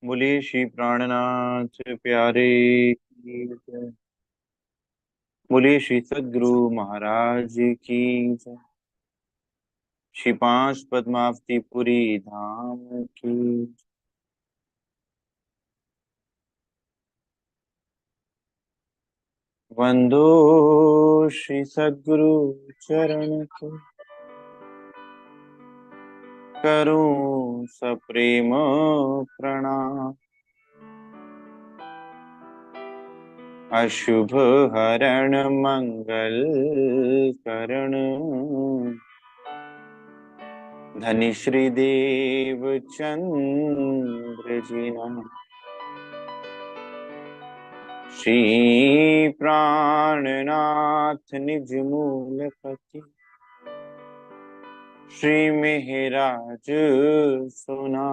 बोलिए श्री प्राणनाथ प्यारे की जय। बोलिए श्री सद्गुरु महाराज की जय। श्री पांच पद्मावतीपुरी धाम की। वंदो श्री सद्गुरु चरण को करूं सप्रेम प्रणाम। अशुभ हरण मंगल करण धनी श्री देव चंद्र जी नमः। श्री प्राणनाथ निज मूल पति श्री मेहराज सुना।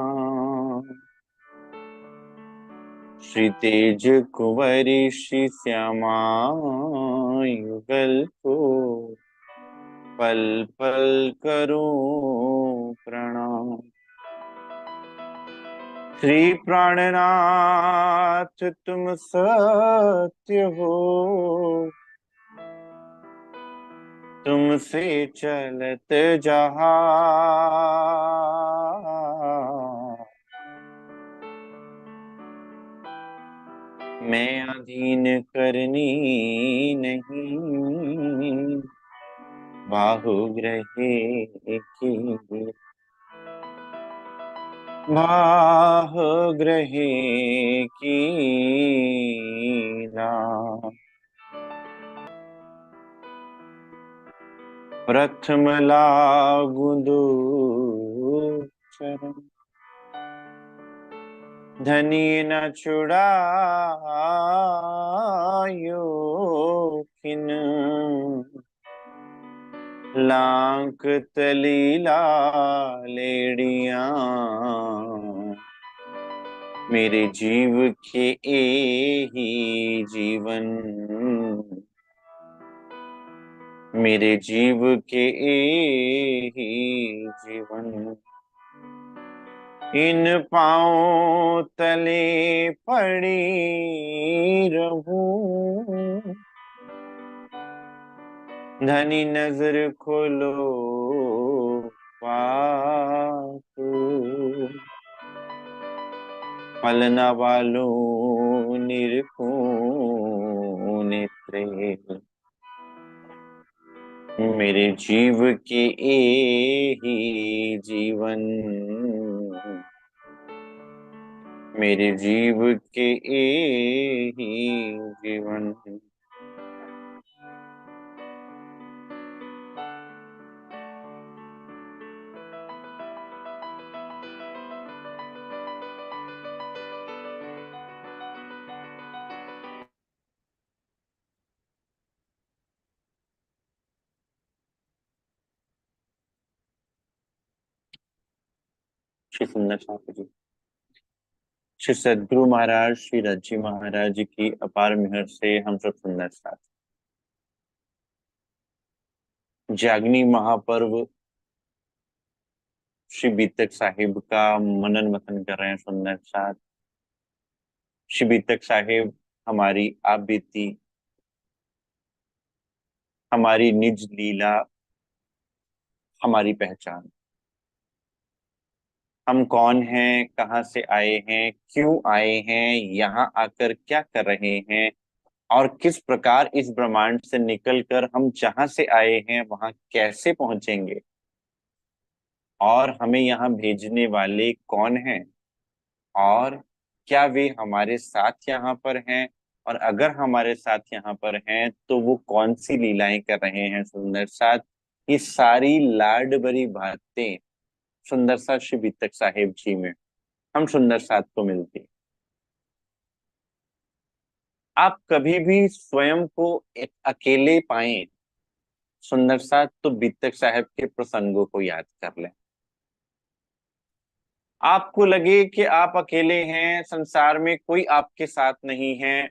श्री तेज कुंवरी श्री श्यामा युगल को पल पल करूं प्रणाम। श्री प्राणनाथ तुम सत्य हो तुमसे चलत जहां। मैं अधीन करनी नहीं बाहुग्रहे की बाहुग्रहे की नाम। प्रथम लागू दो चरण धनी न छुड़ायो किन लांक तलीला लेड़िया। मेरे जीव के ही जीवन मेरे जीव के ही जीवन। इन पांव तले पड़ी रहूं धनी नजर खोलो पाकू। पलना वालों निरखूं नेत्रे मेरे जीव के ही जीवन मेरे जीव के ही जीवन। श्री सुंदर साहब जी। श्री सद्गुरु महाराज श्री रज्जी महाराज की अपार मेहर से हम सब सुंदर साथ जागनी महापर्व श्री बीतक साहिब का मनन मतन कर रहे हैं सुंदर साथ। श्री बीतक साहिब हमारी आप बीती हमारी निज लीला हमारी पहचान। हम कौन हैं, कहाँ से आए हैं, क्यों आए हैं, यहाँ आकर क्या कर रहे हैं और किस प्रकार इस ब्रह्मांड से निकलकर हम जहां से आए हैं वहां कैसे पहुंचेंगे और हमें यहाँ भेजने वाले कौन हैं और क्या वे हमारे साथ यहाँ पर हैं और अगर हमारे साथ यहाँ पर हैं तो वो कौन सी लीलाएं कर रहे हैं सुंदर साथ। ये सारी लाड भरी बातें सुंदर साथ श्री बीतक साहेब जी में हम सुंदर साथ को मिलती। आप कभी भी स्वयं को एक अकेले पाएं सुंदर साथ तो बीतक साहब के प्रसंगों को याद कर लें। आपको लगे कि आप अकेले हैं, संसार में कोई आपके साथ नहीं है,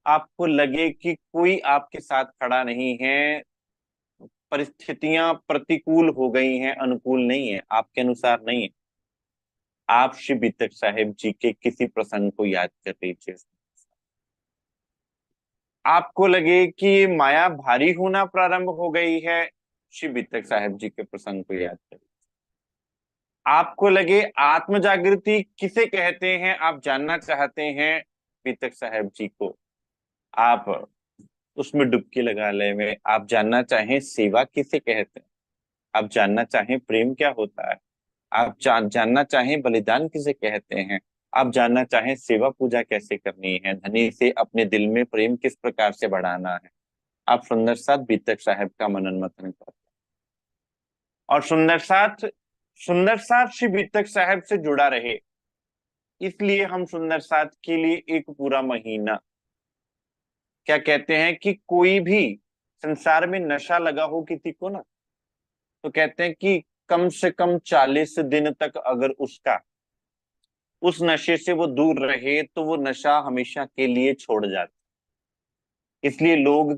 आपको लगे कि कोई आपके साथ खड़ा नहीं है, परिस्थितियां प्रतिकूल हो गई हैं, अनुकूल नहीं है, आपके अनुसार नहीं है, आप श्री बीतक साहेब जी के किसी प्रसंग को याद कर लीजिए। आपको लगे कि ये माया भारी होना प्रारंभ हो गई है, श्री बीतक साहेब जी के प्रसंग को याद करिए। आपको लगे आत्म जागृति किसे कहते हैं, आप जानना चाहते हैं बीतक साहेब जी को, आप उसमें डुबकी लगा ले में आप जानना चाहें सेवा किसे कहते हैं, आप जानना चाहें प्रेम क्या होता है, आप जानना चाहें बलिदान किसे कहते हैं, आप जानना चाहें सेवा पूजा कैसे करनी है, धनी से अपने दिल में प्रेम किस प्रकार से बढ़ाना है, आप सुंदर साथ बीतक साहब का मनन मतन करते हैं। और सुंदर साथ श्री बीतक साहब से जुड़ा रहे, इसलिए हम सुंदर साथ के लिए एक पूरा महीना, क्या कहते हैं कि कोई भी संसार में नशा लगा हो किसी को ना, तो कहते हैं कि कम से कम 40 दिन तक अगर उसका उस नशे से वो दूर रहे तो वो नशा हमेशा के लिए छोड़ जाता। इसलिए लोग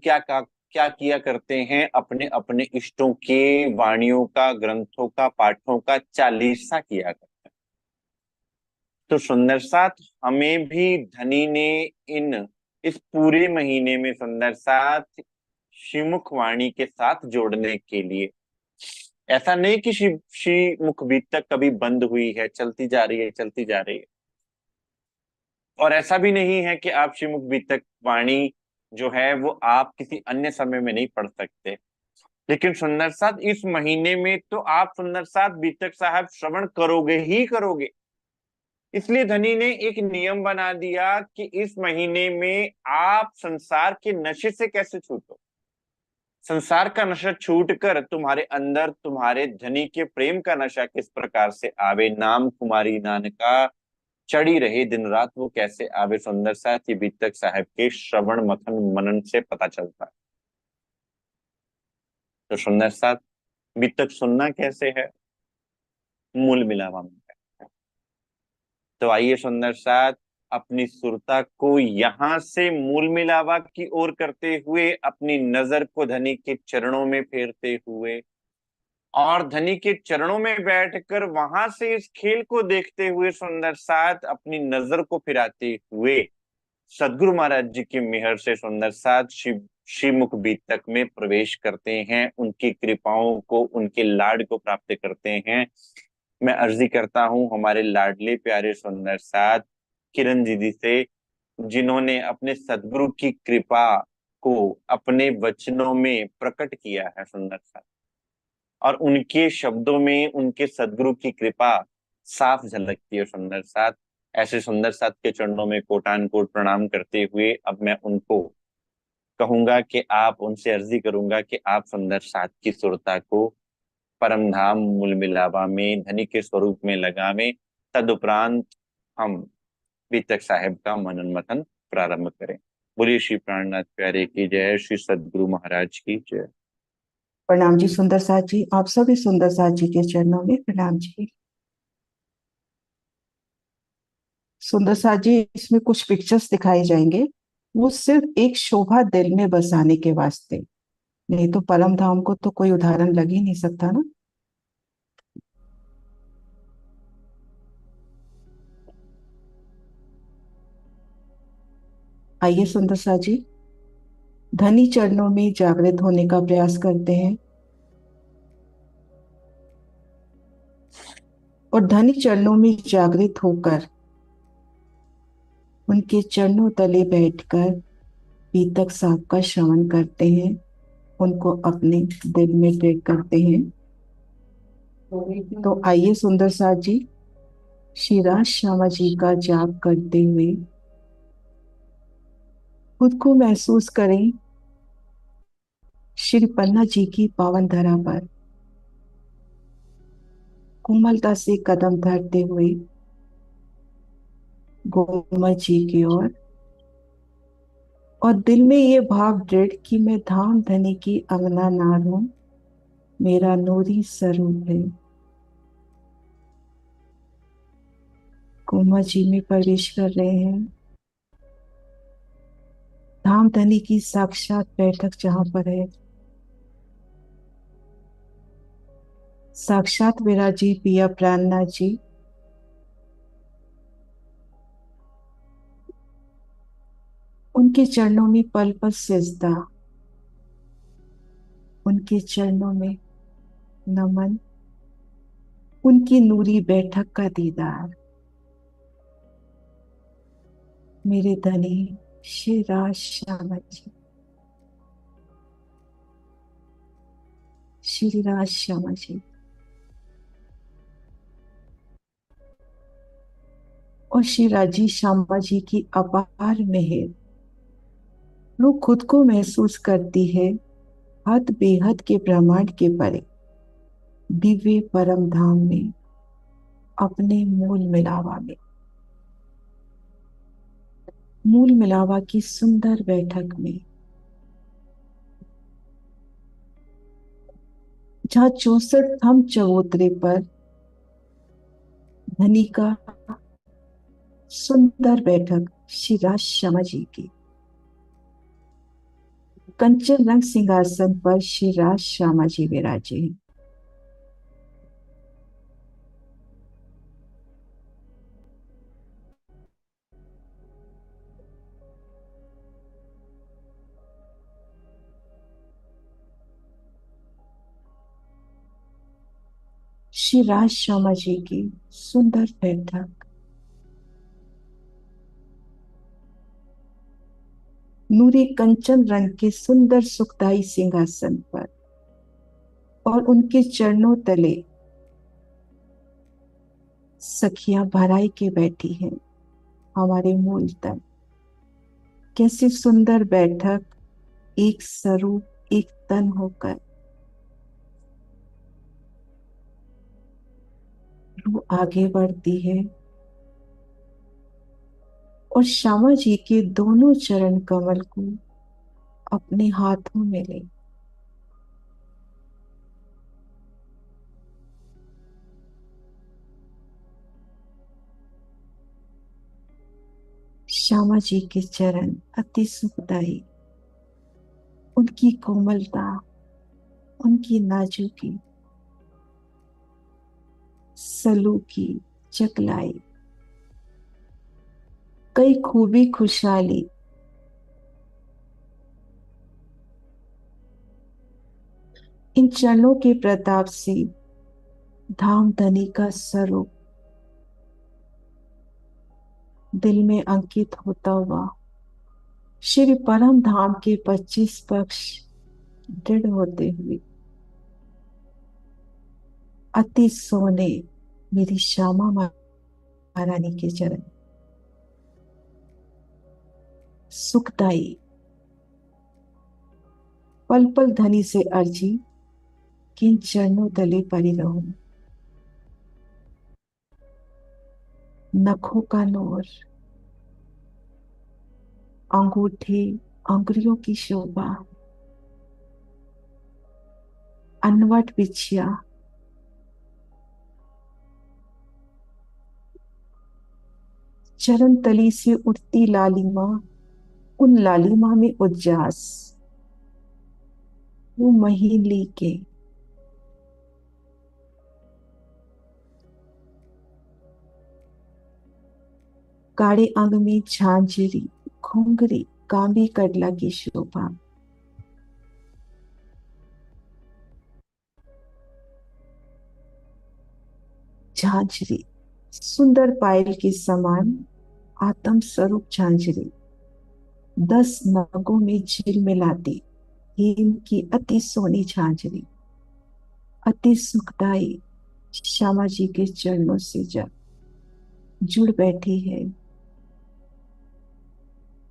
क्या किया करते हैं, अपने अपने इष्टों के वाणियों का, ग्रंथों का, पाठों का चालीसा किया करते हैं। तो सुंदर साथ हमें भी धनी ने इन इस पूरे महीने में सुंदर साथ श्रीमुख वाणी के साथ जोड़ने के लिए, ऐसा नहीं कि श्री मुख तक कभी बंद हुई है, चलती जा रही है, चलती जा रही है। और ऐसा भी नहीं है कि आप श्रीमुख बीतक वाणी जो है वो आप किसी अन्य समय में नहीं पढ़ सकते, लेकिन सुंदर साथ इस महीने में तो आप सुंदर साथ बीतक साहब श्रवण करोगे ही करोगे। इसलिए धनी ने एक नियम बना दिया कि इस महीने में आप संसार के नशे से कैसे छूटो, संसार का नशा छूट कर तुम्हारे अंदर तुम्हारे धनी के प्रेम का नशा किस प्रकार से आवे, नाम कुमारी नानका चढ़ी रहे दिन रात वो कैसे आवे, सुंदर साथ ये बीतक साहब के श्रवण मथन मनन से पता चलता है। तो सुंदर साथ बीतक सुनना कैसे है, मूल मिलावा में है। तो आइए सुंदर साथ अपनी सुरता को यहां से मूल मिलावा की ओर करते हुए, अपनी नजर को धनी के चरणों में फेरते हुए और धनी के चरणों में बैठकर वहां से इस खेल को देखते हुए, सुंदर साथ अपनी नजर को फिराते हुए सदगुरु महाराज जी की मेहर से सुंदर साथ श्रीमुख बीतक में प्रवेश करते हैं, उनकी कृपाओं को, उनके लाड को प्राप्त करते हैं। मैं अर्जी करता हूं हमारे लाडले प्यारे सुंदर साथ किरण दीदी से, जिन्होंने अपने सदगुरु की कृपा को अपने वचनों में प्रकट किया है सुंदर साथ, और उनके शब्दों में उनके सदगुरु की कृपा साफ झलकती है सुंदर साथ। ऐसे सुंदर साथ के चरणों में कोटान कोट प्रणाम करते हुए अब मैं उनको कहूंगा कि आप उनसे अर्जी करूंगा कि आप सुंदर साथ की सुरता को परम धाम मूल मिलावा में धनी के स्वरूप में लगावे, तदुपरांत हम बीतक साहेब का मनन मतन प्रारंभ करें। बोलिए श्री प्राणनाथ प्यारे की जय, श्री सदगुरु महाराज की जय। प्रणाम जी सुंदर साथ जी, आप सभी सुंदर साथ जी के चरणों में प्रणाम जी। सुंदर साथ जी, इसमें कुछ पिक्चर्स दिखाए जाएंगे, वो सिर्फ एक शोभा दिल में बसाने के वास्ते, नहीं तो परम धाम को तो कोई उदाहरण लग ही नहीं सकता ना। आइए सुंदर साथ जी, धनी चरणों में जागृत होने का प्रयास करते हैं और धनी चरणों में जागृत होकर उनके चरणों तले बैठकर बीतक साहब का श्रवण करते हैं, उनको अपने दिल में प्रेम करते हैं। तो आइए सुंदर साथ जी, श्री राज श्यामा जी का जाप करते हुए खुद को महसूस करें श्री पन्ना जी की पावन धरा पर, कोमलता से कदम धरते हुए गोमत जी की ओर, और दिल में ये भाव दृढ़ कि मैं धाम धनी की अंगना नार हूं, मेरा नूरी स्वरूप है। गोमत जी में प्रवेश कर रहे हैं, धाम धनी की साक्षात बैठक जहां पर है, साक्षात विराजी पिया प्राणनाथ जी उनके चरणों में पल पल सिजदा, उनके चरणों में नमन, उनकी नूरी बैठक का दीदार। मेरे धनी श्री राज श्यामा जी, श्री राज श्यामा जी। और श्री राजी श्यामा जी की अपार मेहर वो खुद को महसूस करती है हद बेहद के ब्रह्मांड के परे, दिव्य परम धाम में, अपने मूल मिलावा में। मूल मिलावा की सुंदर बैठक में, जहाँ 64 थम चबूतरे पर धनी का सुंदर बैठक श्री राज शर्मा जी की, कंचन रंग सिंहासन पर श्री राज श्यामा जी विराजे हैं। श्री राज श्यामा जी की सुंदर बैठक नूरी कंचन रंग के सुंदर सुखदाई सिंहासन पर, और उनके चरणों तले सखियां भराई के बैठी हैं, हमारे मूल तन। कैसी सुंदर बैठक, एक स्वरूप एक तन होकर रूह आगे बढ़ती है और श्यामा जी के दोनों चरण कमल को अपने हाथों में ले। श्यामा जी के चरण अति सुखदाई, उनकी कोमलता, उनकी नाजुकी, सलूकी, चकलाई, कई खूबी खुशहाली, इन चरणों के प्रताप से धाम धनी का स्वरूप दिल में अंकित होता हुआ श्री परम धाम के 25 पक्ष दृढ़ होते हुए अति सोने मेरी श्यामा महारानी के चरण सुखदाई। पल पल धनी से अर्जी किन चरणों तले पड़ी रहूं। नखों का नूर, अंगूठे, अंगुलियों की शोभा, अनवट बिछिया, चरण तली से उठती लालिमा, उन लालिमा में उज्जास, वो महीली के काड़े अंग में झांझरी, घुंघरी, कांबी कडला की शोभा। झांझरी सुंदर पायल के समान आत्म स्वरूप झांझरी 10 नगों में झिलमिलाती हेम की अति सोनी झांझरी अति सुखदाई श्यामा जी के चरणों से जब जुड़ बैठी है,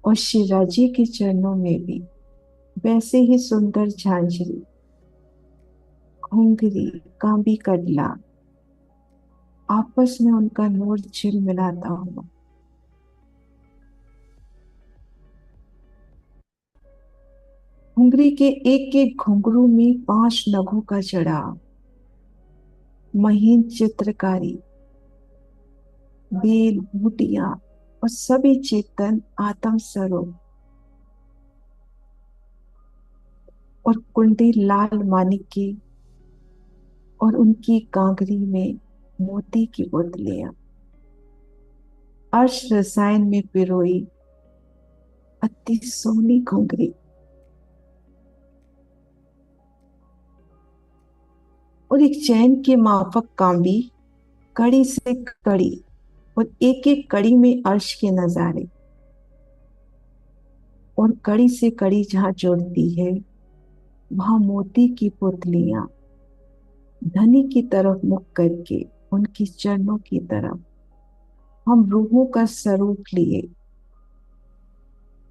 और शिवराज जी के चरणों में भी वैसे ही सुंदर झांझरी, घुंघरी, कांबी कडला आपस में उनका नूर झिलमिलाता हुआ घुंघरी के एक एक घुंघरू में 5 नगों का जड़ाव, महीन चित्रकारी, बेल बूटियां और सभी चेतन आत्म स्वरूप, और कुंडी लाल मानिक की, और उनकी कांगरी में मोती की बोतलियां अर्श रसायन में पिरोई अति सोहनी घुंघरी। और एक चैन के माफक कांबी, कड़ी से कड़ी, और एक एक कड़ी में अर्श के नजारे। और कड़ी से कड़ी जहां जुड़ती है, वहां मोती की पुतलियां धनी की तरफ मुख करके, उनकी चरणों की तरफ हम रूहों का स्वरूप लिए,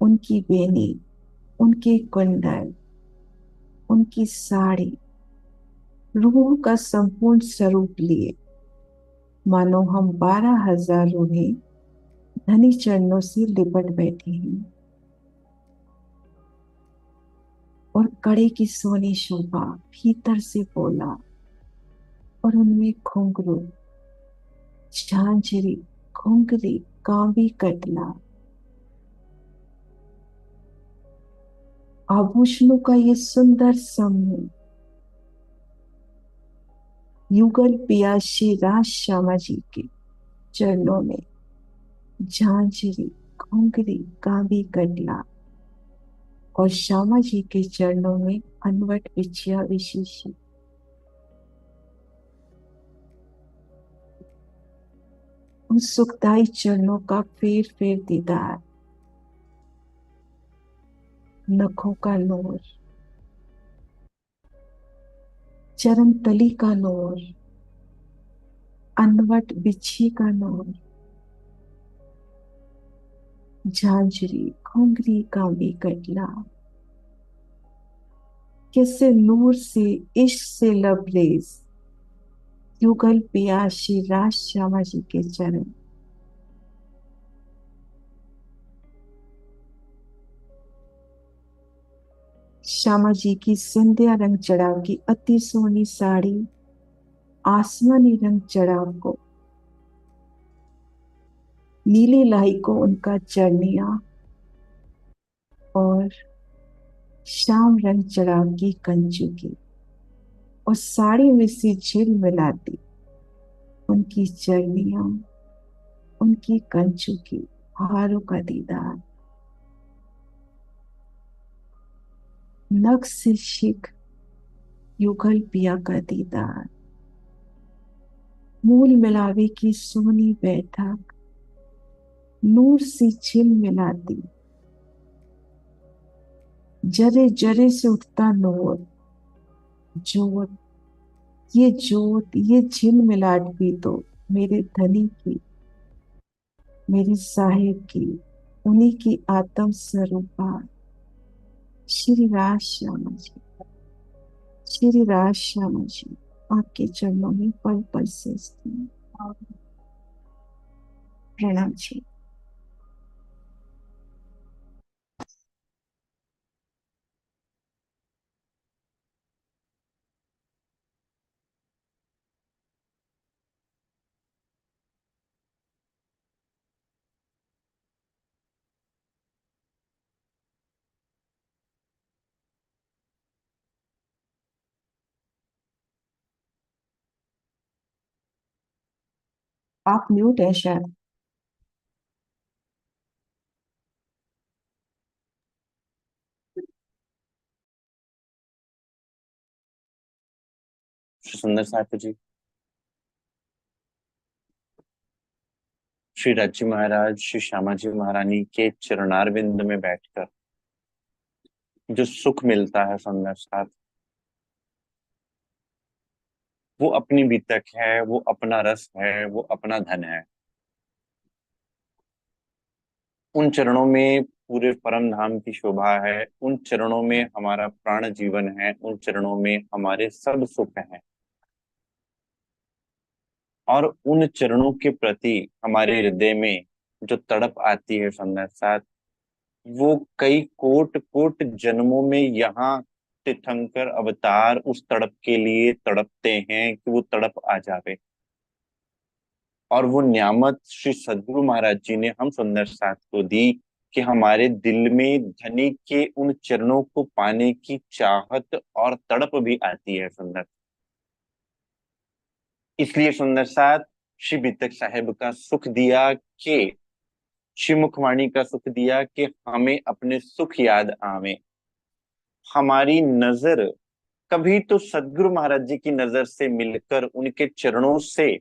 उनकी बेनी, उनके कुंडल, उनकी साड़ी, रूहों का संपूर्ण स्वरूप लिए, मानो हम 12,000 रूहें धनी चरणों से लिपट बैठी हैं। और कड़े की सोनी शोभा भीतर से बोला, और उनमें घुंघरू, झांझरी, घुंघरी, कांबी, कटला, आभूषणों का ये सुंदर समूह युगल पिया श्री राज श्यामा जी के चरणों में झांझरी, घुंघरी, कांबी, कटला, और श्यामा जी के चरणों में अनवट विजया विशेषी। उन सुखदाई चरणों का फेर फेर दीदार, नखों का नूर, चरण तली का नूर, अनवट बिछी का नूर, झांझरी, घुंघरी, कांबी, कटला, कैसे नूर से इश्क से लबरेज युगल पिया श्री राज श्यामा जी के चरण। श्यामा जी की संध्या रंग चढ़ाव की अति सोहनी साड़ी, आसमानी रंग चढ़ाव को, नीली लाई को उनका चरनिया, और श्याम रंग चढ़ाव की कंचू की, और साड़ी में से झिल मिलाती उनकी चरनिया, उनकी कंचू की, हारों का दीदार, नख से शिख युगल पिया का दीदार, मूल मिलावे की सोनी बैठक, नूर से झिल मिलाती, जरे जरे से उठता नूर, जोत, ये जोत, ये झिल मिलाट भी तो मेरे धनी की, मेरी साहिब की, उन्हीं की आत्म स्वरूपा श्री राज श्यामा जी, श्री राज श्यामा जी आपके चरणों में पल पल से स्थित। प्रणाम जी। आप म्यूट है शायद। श्री सुंदर साहिब जी, श्री राज्य महाराज श्री श्यामा जी महारानी के चरणारविंद में बैठकर जो सुख मिलता है सुंदर साहब, वो अपनी बीतक है, वो अपना रस है, वो अपना धन है। उन चरणों में पूरे परम धाम की शोभा है, उन चरणों में हमारा प्राण जीवन है, उन चरणों में हमारे सब सुख हैं। और उन चरणों के प्रति हमारे हृदय में जो तड़प आती है सुंदर साथ, वो कई कोट कोट जन्मों में यहाँ तीर्थंकर अवतार उस तड़प के लिए तड़पते हैं कि वो तड़प आ जावे। और वो नियामत श्री सद्गुरु महाराज जी ने हम सुंदर साथ को दी कि हमारे दिल में धनी के उन चरणों को पाने की चाहत और तड़प भी आती है सुंदर। इसलिए सुंदर साथ श्री बीतक साहेब का सुख दिया कि श्रीमुखवाणी का सुख दिया कि हमें अपने सुख याद आवे। हमारी नजर कभी तो सदगुरु महाराज जी की नजर से मिलकर, उनके चरणों से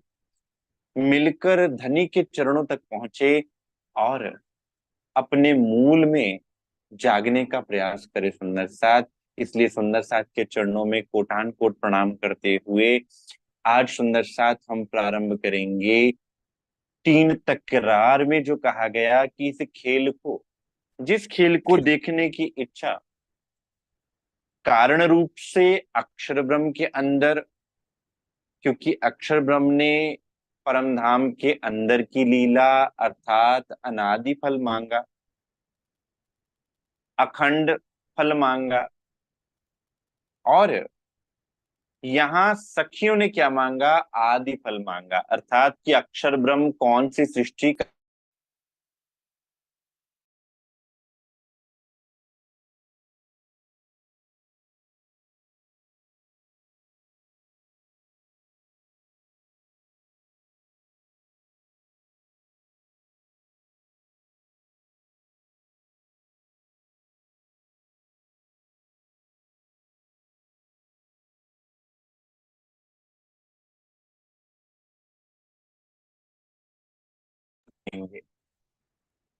मिलकर धनी के चरणों तक पहुंचे और अपने मूल में जागने का प्रयास करे सुंदर साथ। इसलिए सुंदर साथ के चरणों में कोटान कोट प्रणाम करते हुए आज सुंदर साथ हम प्रारंभ करेंगे तीन तकरार में जो कहा गया कि इस खेल को, जिस खेल को देखने की इच्छा कारण रूप से अक्षर ब्रह्म के अंदर, क्योंकि अक्षर ब्रह्म ने परम धाम के अंदर की लीला अर्थात अनादि फल मांगा, अखंड फल मांगा, और यहाँ सखियों ने क्या मांगा, आदि फल मांगा। अर्थात कि अक्षर ब्रह्म कौन सी सृष्टि करेंगे।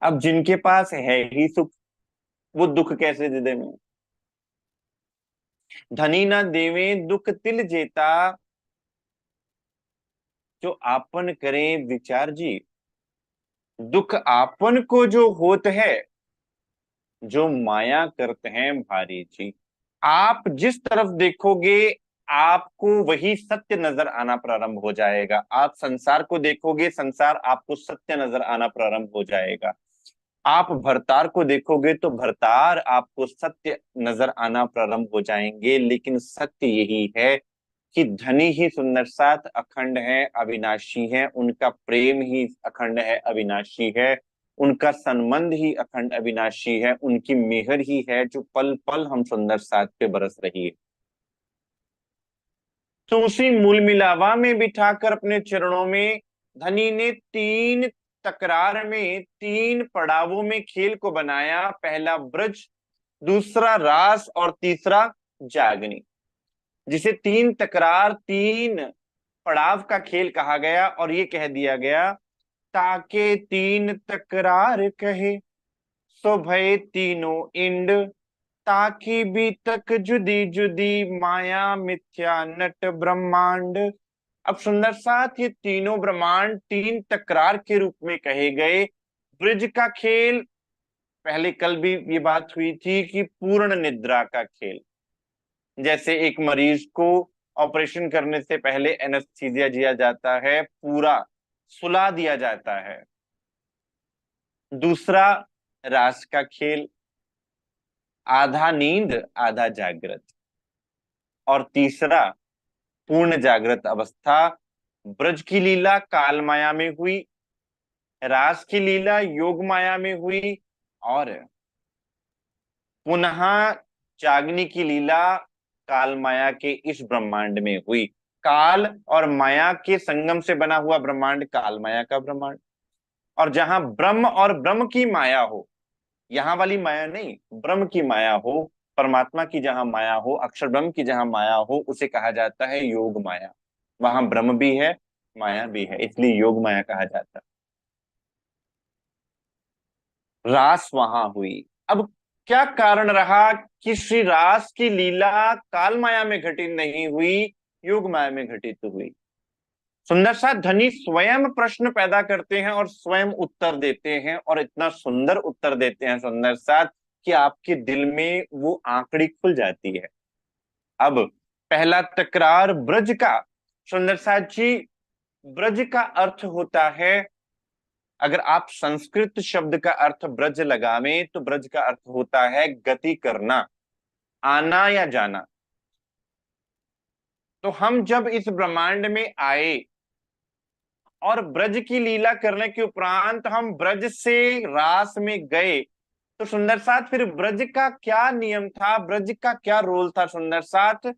अब जिनके पास है ही सुख, वो दुख कैसे दे दें। धनी न देवे दुख तिल जेता, जो आपन करें विचार जी। दुख आपन को जो होत है, जो माया करते हैं भारी जी। आप जिस तरफ देखोगे आपको वही सत्य नजर आना प्रारंभ हो जाएगा। आप संसार को देखोगे, संसार आपको सत्य नजर आना प्रारंभ हो जाएगा। आप भरतार को देखोगे तो भरतार आपको सत्य नजर आना प्रारंभ हो जाएंगे। लेकिन सत्य यही है कि धनी ही सुंदर साथ अखंड है, अविनाशी है। उनका प्रेम ही अखंड है, अविनाशी है। उनका संबंध ही अखंड अविनाशी है। उनकी मेहर ही है जो पल पल हम सुंदर साथ पे बरस रही है। तो उसी मूल मिलावा में बिठाकर अपने चरणों में धनी ने तीन तकरार में, तीन पड़ावों में खेल को बनाया। पहला ब्रज, दूसरा रास और तीसरा जागनी, जिसे तीन तकरार, तीन पड़ाव का खेल कहा गया। और ये कह दिया गया, ताके तीन तकरार कहे सो भय तीनों इंड, ताकि भी तक जुदी जुदी माया मिथ्या नट ब्रह्मांड। अब सुंदर साथ ये तीनों ब्रह्मांड तीन तकरार के रूप में कहे गए। ब्रिज का खेल, पहले कल भी ये बात हुई थी कि पूर्ण निद्रा का खेल। जैसे एक मरीज को ऑपरेशन करने से पहले एनेस्थीसिया दिया जाता है, पूरा सुला दिया जाता है। दूसरा रास का खेल, आधा नींद आधा जागृत। और तीसरा पूर्ण जागृत अवस्था। ब्रज की लीला काल माया में हुई, रास की लीला योग माया में हुई, और पुनः जागने की लीला काल माया के इस ब्रह्मांड में हुई। काल और माया के संगम से बना हुआ ब्रह्मांड काल माया का ब्रह्मांड। और जहां ब्रह्म और ब्रह्म की माया हो, यहाँ वाली माया नहीं, ब्रह्म की माया हो, परमात्मा की जहां माया हो, अक्षर ब्रह्म की जहां माया हो, उसे कहा जाता है योग माया। वहां ब्रह्म भी है, माया भी है, इसलिए योग माया कहा जाता है। रास वहां हुई। अब क्या कारण रहा कि श्री रास की लीला काल माया में घटित नहीं हुई, योग माया में घटित हुई। सुंदर सा धनी स्वयं प्रश्न पैदा करते हैं और स्वयं उत्तर देते हैं, और इतना सुंदर उत्तर देते हैं सुंदर साथ कि आपके दिल में वो आंकड़ी खुल जाती है। अब पहला तकरार ब्रज का। सुंदर साथ जी, ब्रज का अर्थ होता है, अगर आप संस्कृत शब्द का अर्थ ब्रज लगावें तो ब्रज का अर्थ होता है गति करना, आना या जाना। तो हम जब इस ब्रह्मांड में आए और ब्रज की लीला करने के उपरांत हम ब्रज से रास में गए, तो सुंदर साथ फिर ब्रज का क्या नियम था, ब्रज का क्या रोल था सुंदर साथ।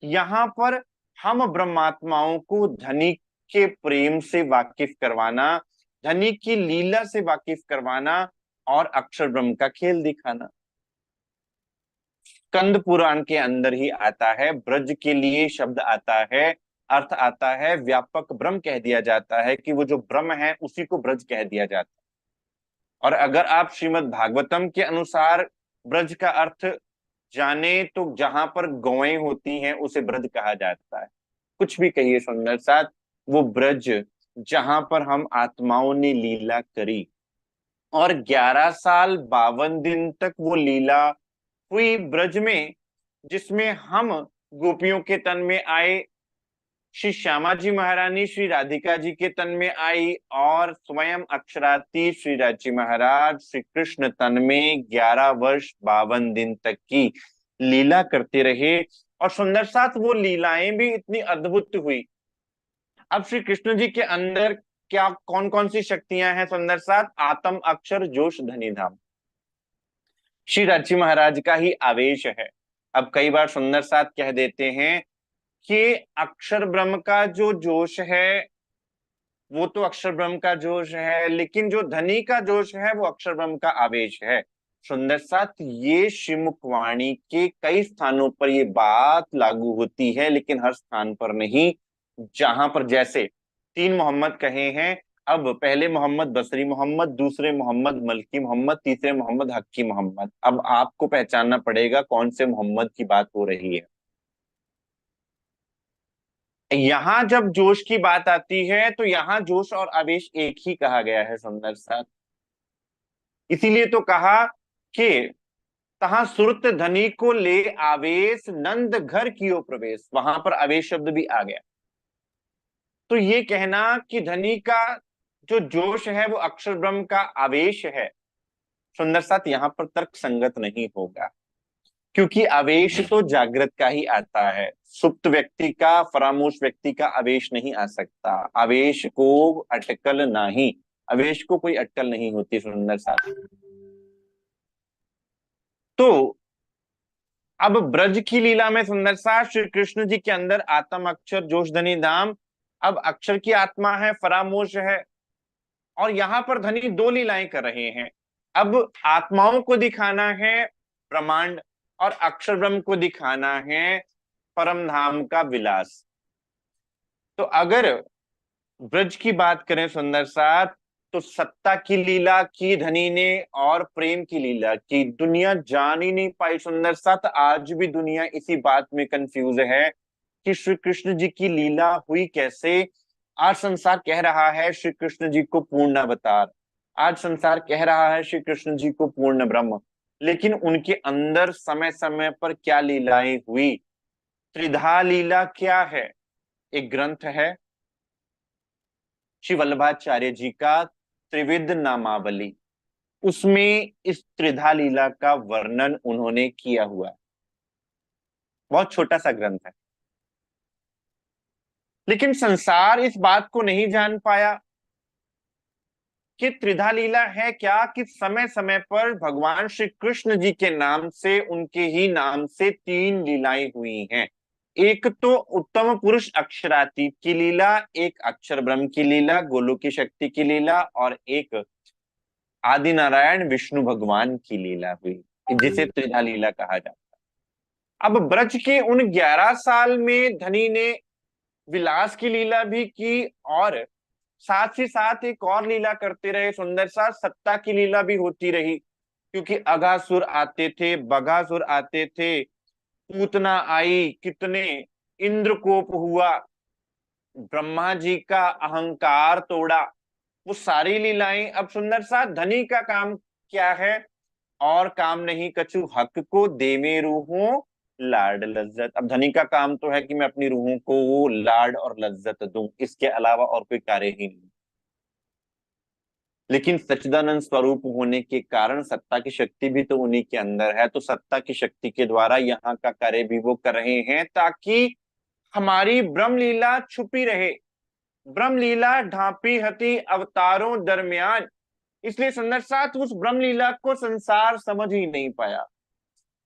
यहाँ पर हम ब्रह्मात्माओं को धनी के प्रेम से वाकिफ करवाना, धनी की लीला से वाकिफ करवाना और अक्षर ब्रह्म का खेल दिखाना। स्कंद पुराण के अंदर ही आता है, ब्रज के लिए शब्द आता है, अर्थ आता है, व्यापक ब्रह्म कह दिया जाता है कि वो जो ब्रह्म है उसी को ब्रज कह दिया जाता है। और अगर आप श्रीमद् भागवतम के अनुसार ब्रज का अर्थ जाने तो जहां पर गौएं होती हैं उसे ब्रज कहा जाता है। कुछ भी कहिए सुंदर साथ, वो ब्रज जहां पर हम आत्माओं ने लीला करी, और 11 साल 52 दिन तक वो लीला हुई ब्रज में, जिसमें हम गोपियों के तन में आए, श्री श्यामा जी महारानी श्री राधिका जी के तन में आई, और स्वयं अक्षराती श्री राजी महाराज श्री कृष्ण तन में 11 वर्ष 52 दिन तक की लीला करते रहे। और सुंदर साथ वो लीलाएं भी इतनी अद्भुत हुई। अब श्री कृष्ण जी के अंदर क्या कौन कौन सी शक्तियां हैं सुंदर साथ? आत्म अक्षर जोश धनी धाम, श्री राजी महाराज का ही आवेश है। अब कई बार सुंदर साथ कह देते हैं कि अक्षर ब्रह्म का जो जोश है वो तो अक्षर ब्रह्म का जोश है, लेकिन जो धनी का जोश है वो अक्षर ब्रह्म का आवेश है। सुंदर साथ ये श्रीमुख वाणी के कई स्थानों पर ये बात लागू होती है, लेकिन हर स्थान पर नहीं। जहां पर जैसे 3 मोहम्मद कहे हैं, अब पहले मोहम्मद बसरी मोहम्मद, दूसरे मोहम्मद मलकी मोहम्मद, तीसरे मोहम्मद हक्की मोहम्मद। अब आपको पहचानना पड़ेगा कौन से मोहम्मद की बात हो रही है। यहां जब जोश की बात आती है तो यहां जोश और आवेश एक ही कहा गया है सुंदर साथ। इसीलिए तो कहा कि तहां सुरत धनी को ले आवेश, नंद घर कियो प्रवेश, वहां पर आवेश शब्द भी आ गया। तो ये कहना कि धनी का जो जोश है वो अक्षर ब्रह्म का आवेश है, सुंदर साथ यहां पर तर्क संगत नहीं होगा। क्योंकि आवेश तो जागृत का ही आता है, सुप्त व्यक्ति का, फरामोश व्यक्ति का आवेश नहीं आ सकता। आवेश को अटकल नहीं, आवेश को कोई अटकल नहीं होती सुंदर साथ। तो अब ब्रज की लीला में सुंदर साथ श्री कृष्ण जी के अंदर आत्म अक्षर जोश धनी धाम, अब अक्षर की आत्मा है, फरामोश है, और यहां पर धनी दो लीलाएं कर रहे हैं। अब आत्माओं को दिखाना है ब्रह्मांड, और अक्षर ब्रह्म को दिखाना है परम धाम का विलास। तो अगर ब्रज की बात करें सुंदर साथ, तो सत्ता की लीला की धनी ने और प्रेम की लीला की दुनिया जान ही नहीं पाई सुंदर साथ। आज भी दुनिया इसी बात में कंफ्यूज है कि श्री कृष्ण जी की लीला हुई कैसे। आज संसार कह रहा है श्री कृष्ण जी को पूर्ण अवतार, आज संसार कह रहा है श्री कृष्ण जी को पूर्ण ब्रह्म, लेकिन उनके अंदर समय समय पर क्या लीलाएं हुई? त्रिधा लीला क्या है? एक ग्रंथ है श्री वल्लभाचार्य जी का त्रिविध नामावली, उसमें इस त्रिधा लीला का वर्णन उन्होंने किया हुआ है। बहुत छोटा सा ग्रंथ है, लेकिन संसार इस बात को नहीं जान पाया कि त्रिधा लीला है क्या, कि समय समय पर भगवान श्री कृष्ण जी के नाम से, उनके ही नाम से 3 लीलाएं हुई हैं। एक तो उत्तम पुरुष अक्षरातीत की लीला, एक अक्षर ब्रह्म की लीला, गोलोक की शक्ति की लीला, और एक आदि नारायण विष्णु भगवान की लीला हुई, जिसे त्रिधा लीला कहा जाता है। अब ब्रज के उन 11 साल में धनी ने विलास की लीला भी की, और साथ ही साथ एक और लीला करते रहे सुंदर साथ, सत्ता की लीला भी होती रही। क्योंकि अघासुर आते थे, बघासुर आते थे, पूतना आई, कितने इंद्रकोप हुआ, ब्रह्मा जी का अहंकार तोड़ा, वो सारी लीलाएं। अब सुंदर साथ धनी का काम क्या है? और काम नहीं कछु हक को दे में रूहों लाड लज्जत। अब धनी का काम तो है कि मैं अपनी रूहों को वो लाड और लज्जत दूं, इसके अलावा और कोई कार्य ही नहीं। लेकिन सच्चिदानंद स्वरूप होने के कारण सत्ता की शक्ति भी तो उन्हीं के अंदर है, तो सत्ता की शक्ति के द्वारा यहाँ का कार्य भी वो कर रहे हैं, ताकि हमारी ब्रह्म लीला छुपी रहे। ब्रह्म लीला ढांपी हती अवतारों दरमियान, इसलिए सुंदर साथ उस ब्रह्म लीला को संसार समझ ही नहीं पाया।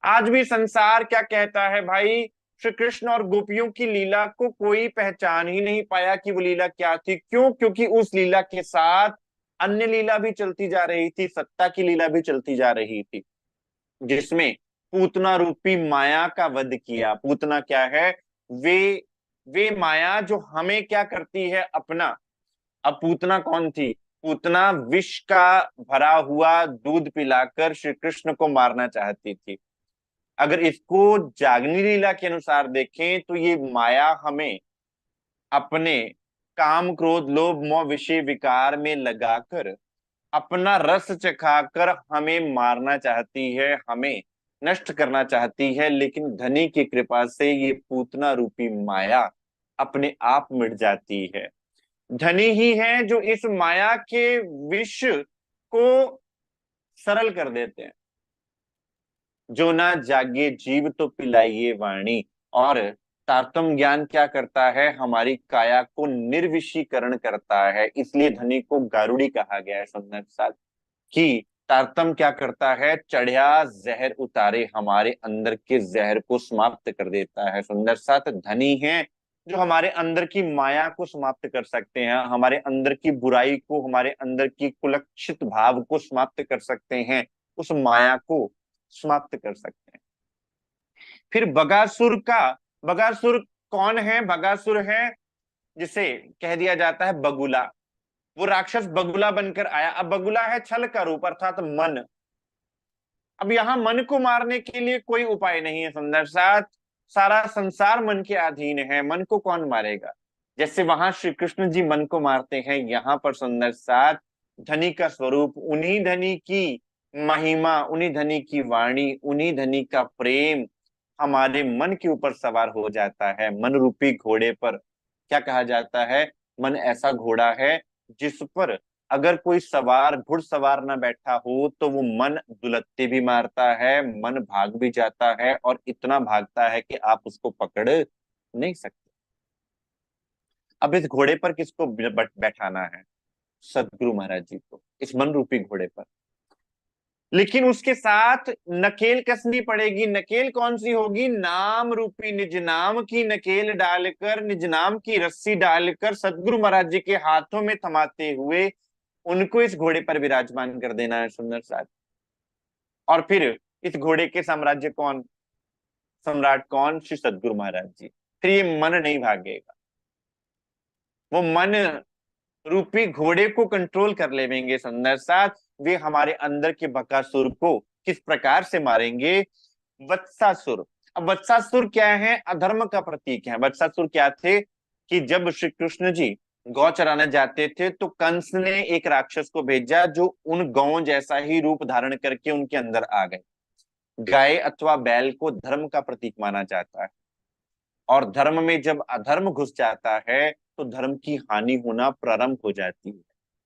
आज भी संसार क्या कहता है भाई? श्री कृष्ण और गोपियों की लीला को कोई पहचान ही नहीं पाया कि वो लीला क्या थी। क्यों? क्योंकि उस लीला के साथ अन्य लीला भी चलती जा रही थी, सत्ता की लीला भी चलती जा रही थी, जिसमें पूतना रूपी माया का वध किया। पूतना क्या है? वे वे माया जो हमें क्या करती है, अपना। अब पूतना कौन थी? पूतना विष का भरा हुआ दूध पिलाकर श्री कृष्ण को मारना चाहती थी। अगर इसको जागनी लीला के अनुसार देखें तो ये माया हमें अपने काम क्रोध लोभ मोह विषय विकार में लगाकर, अपना रस चखाकर हमें मारना चाहती है, हमें नष्ट करना चाहती है। लेकिन धनी की कृपा से ये पूतना रूपी माया अपने आप मिट जाती है। धनी ही है जो इस माया के विष को सरल कर देते हैं। जो ना जागे जीव तो पिलाइए वाणी। और तारतम ज्ञान क्या करता है? हमारी काया को निर्विषीकरण करता है। इसलिए धनी को गारुड़ी कहा गया है सुंदर साथ, कि तारतम क्या करता है? चढ़िया जहर उतारे, हमारे अंदर के जहर को समाप्त कर देता है। सुंदर साथ धनी है जो हमारे अंदर की माया को समाप्त कर सकते हैं, हमारे अंदर की बुराई को, हमारे अंदर की कुलक्षित भाव को समाप्त कर सकते हैं, उस माया को समाप्त कर सकते हैं। फिर बगासुर कौन है? बगासुर है जिसे कह दिया जाता है बगुला। वो राक्षस बगुला बनकर आया। अब बगुला है छल का रूप, अर्थात मन। अब यहाँ मन को मारने के लिए कोई उपाय नहीं है सुंदर साथ। सारा संसार मन के अधीन है, मन को कौन मारेगा? जैसे वहां श्री कृष्ण जी मन को मारते हैं, यहाँ पर सुंदर साथ धनी का स्वरूप, उन्हीं धनी की महिमा, उन्हीं धनी की वाणी, उन्हीं धनी का प्रेम हमारे मन के ऊपर सवार हो जाता है। मन रूपी घोड़े पर क्या कहा जाता है? मन ऐसा घोड़ा है जिस पर अगर कोई सवार घुड़सवार ना बैठा हो तो वो मन दुलत्ते भी मारता है, मन भाग भी जाता है, और इतना भागता है कि आप उसको पकड़ नहीं सकते। अब इस घोड़े पर किसको बैठाना है? सदगुरु महाराज जी को, इस मन रूपी घोड़े पर। लेकिन उसके साथ नकेल कसनी पड़ेगी। नकेल कौन सी होगी? नाम रूपी निज नाम की नकेल डालकर, निज नाम की रस्सी डालकर सदगुरु महाराज जी के हाथों में थमाते हुए उनको इस घोड़े पर विराजमान कर देना है सुंदर साथ। और फिर इस घोड़े के साम्राज्य कौन, सम्राट कौन? श्री सदगुरु महाराज जी। फिर ये मन नहीं भागेगा, वो मन रूपी घोड़े को कंट्रोल कर लेंगे सुंदर साथ। वे हमारे अंदर के बकासुर को किस प्रकार से मारेंगे? वत्सासुर। अब वत्सासुर क्या है? अधर्म का प्रतीक है। वत्सासुर क्या थे? कि जब श्री कृष्ण जी गौ चराने जाते थे तो कंस ने एक राक्षस को भेजा जो उन गौ जैसा ही रूप धारण करके उनके अंदर आ गए। गाय अथवा बैल को धर्म का प्रतीक माना जाता है, और धर्म में जब अधर्म घुस जाता है तो धर्म की हानि होना प्रारंभ हो जाती है,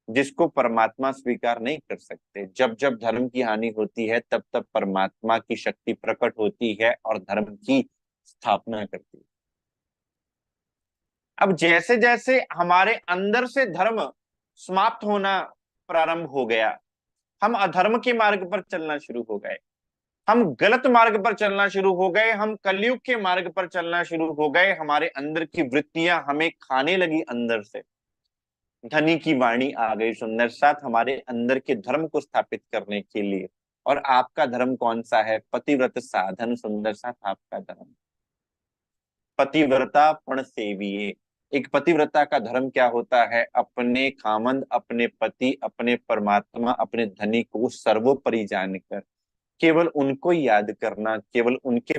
जिसको परमात्मा स्वीकार नहीं कर सकते। जब जब धर्म की हानि होती है तब तब परमात्मा की शक्ति प्रकट होती है और धर्म की स्थापना करती है। अब जैसे जैसे हमारे अंदर से धर्म समाप्त होना प्रारंभ हो गया, हम अधर्म के मार्ग पर चलना शुरू हो गए, हम गलत मार्ग पर चलना शुरू हो गए, हम कलयुग के मार्ग पर चलना शुरू हो गए। हमारे अंदर की वृत्तियां हमें खाने लगी अंदर से। धनी की वाणी आ गई सुंदर साथ हमारे अंदर के धर्म को स्थापित करने के लिए। और आपका धर्म कौन सा है? पतिव्रत साधन सुंदर साथ आपका धर्म। पतिव्रता पण सेविये। एक पतिव्रता का धर्म क्या होता है? अपने खामंद, अपने पति, अपने परमात्मा, अपने धनी को सर्वोपरि जानकर केवल उनको याद करना, केवल उनके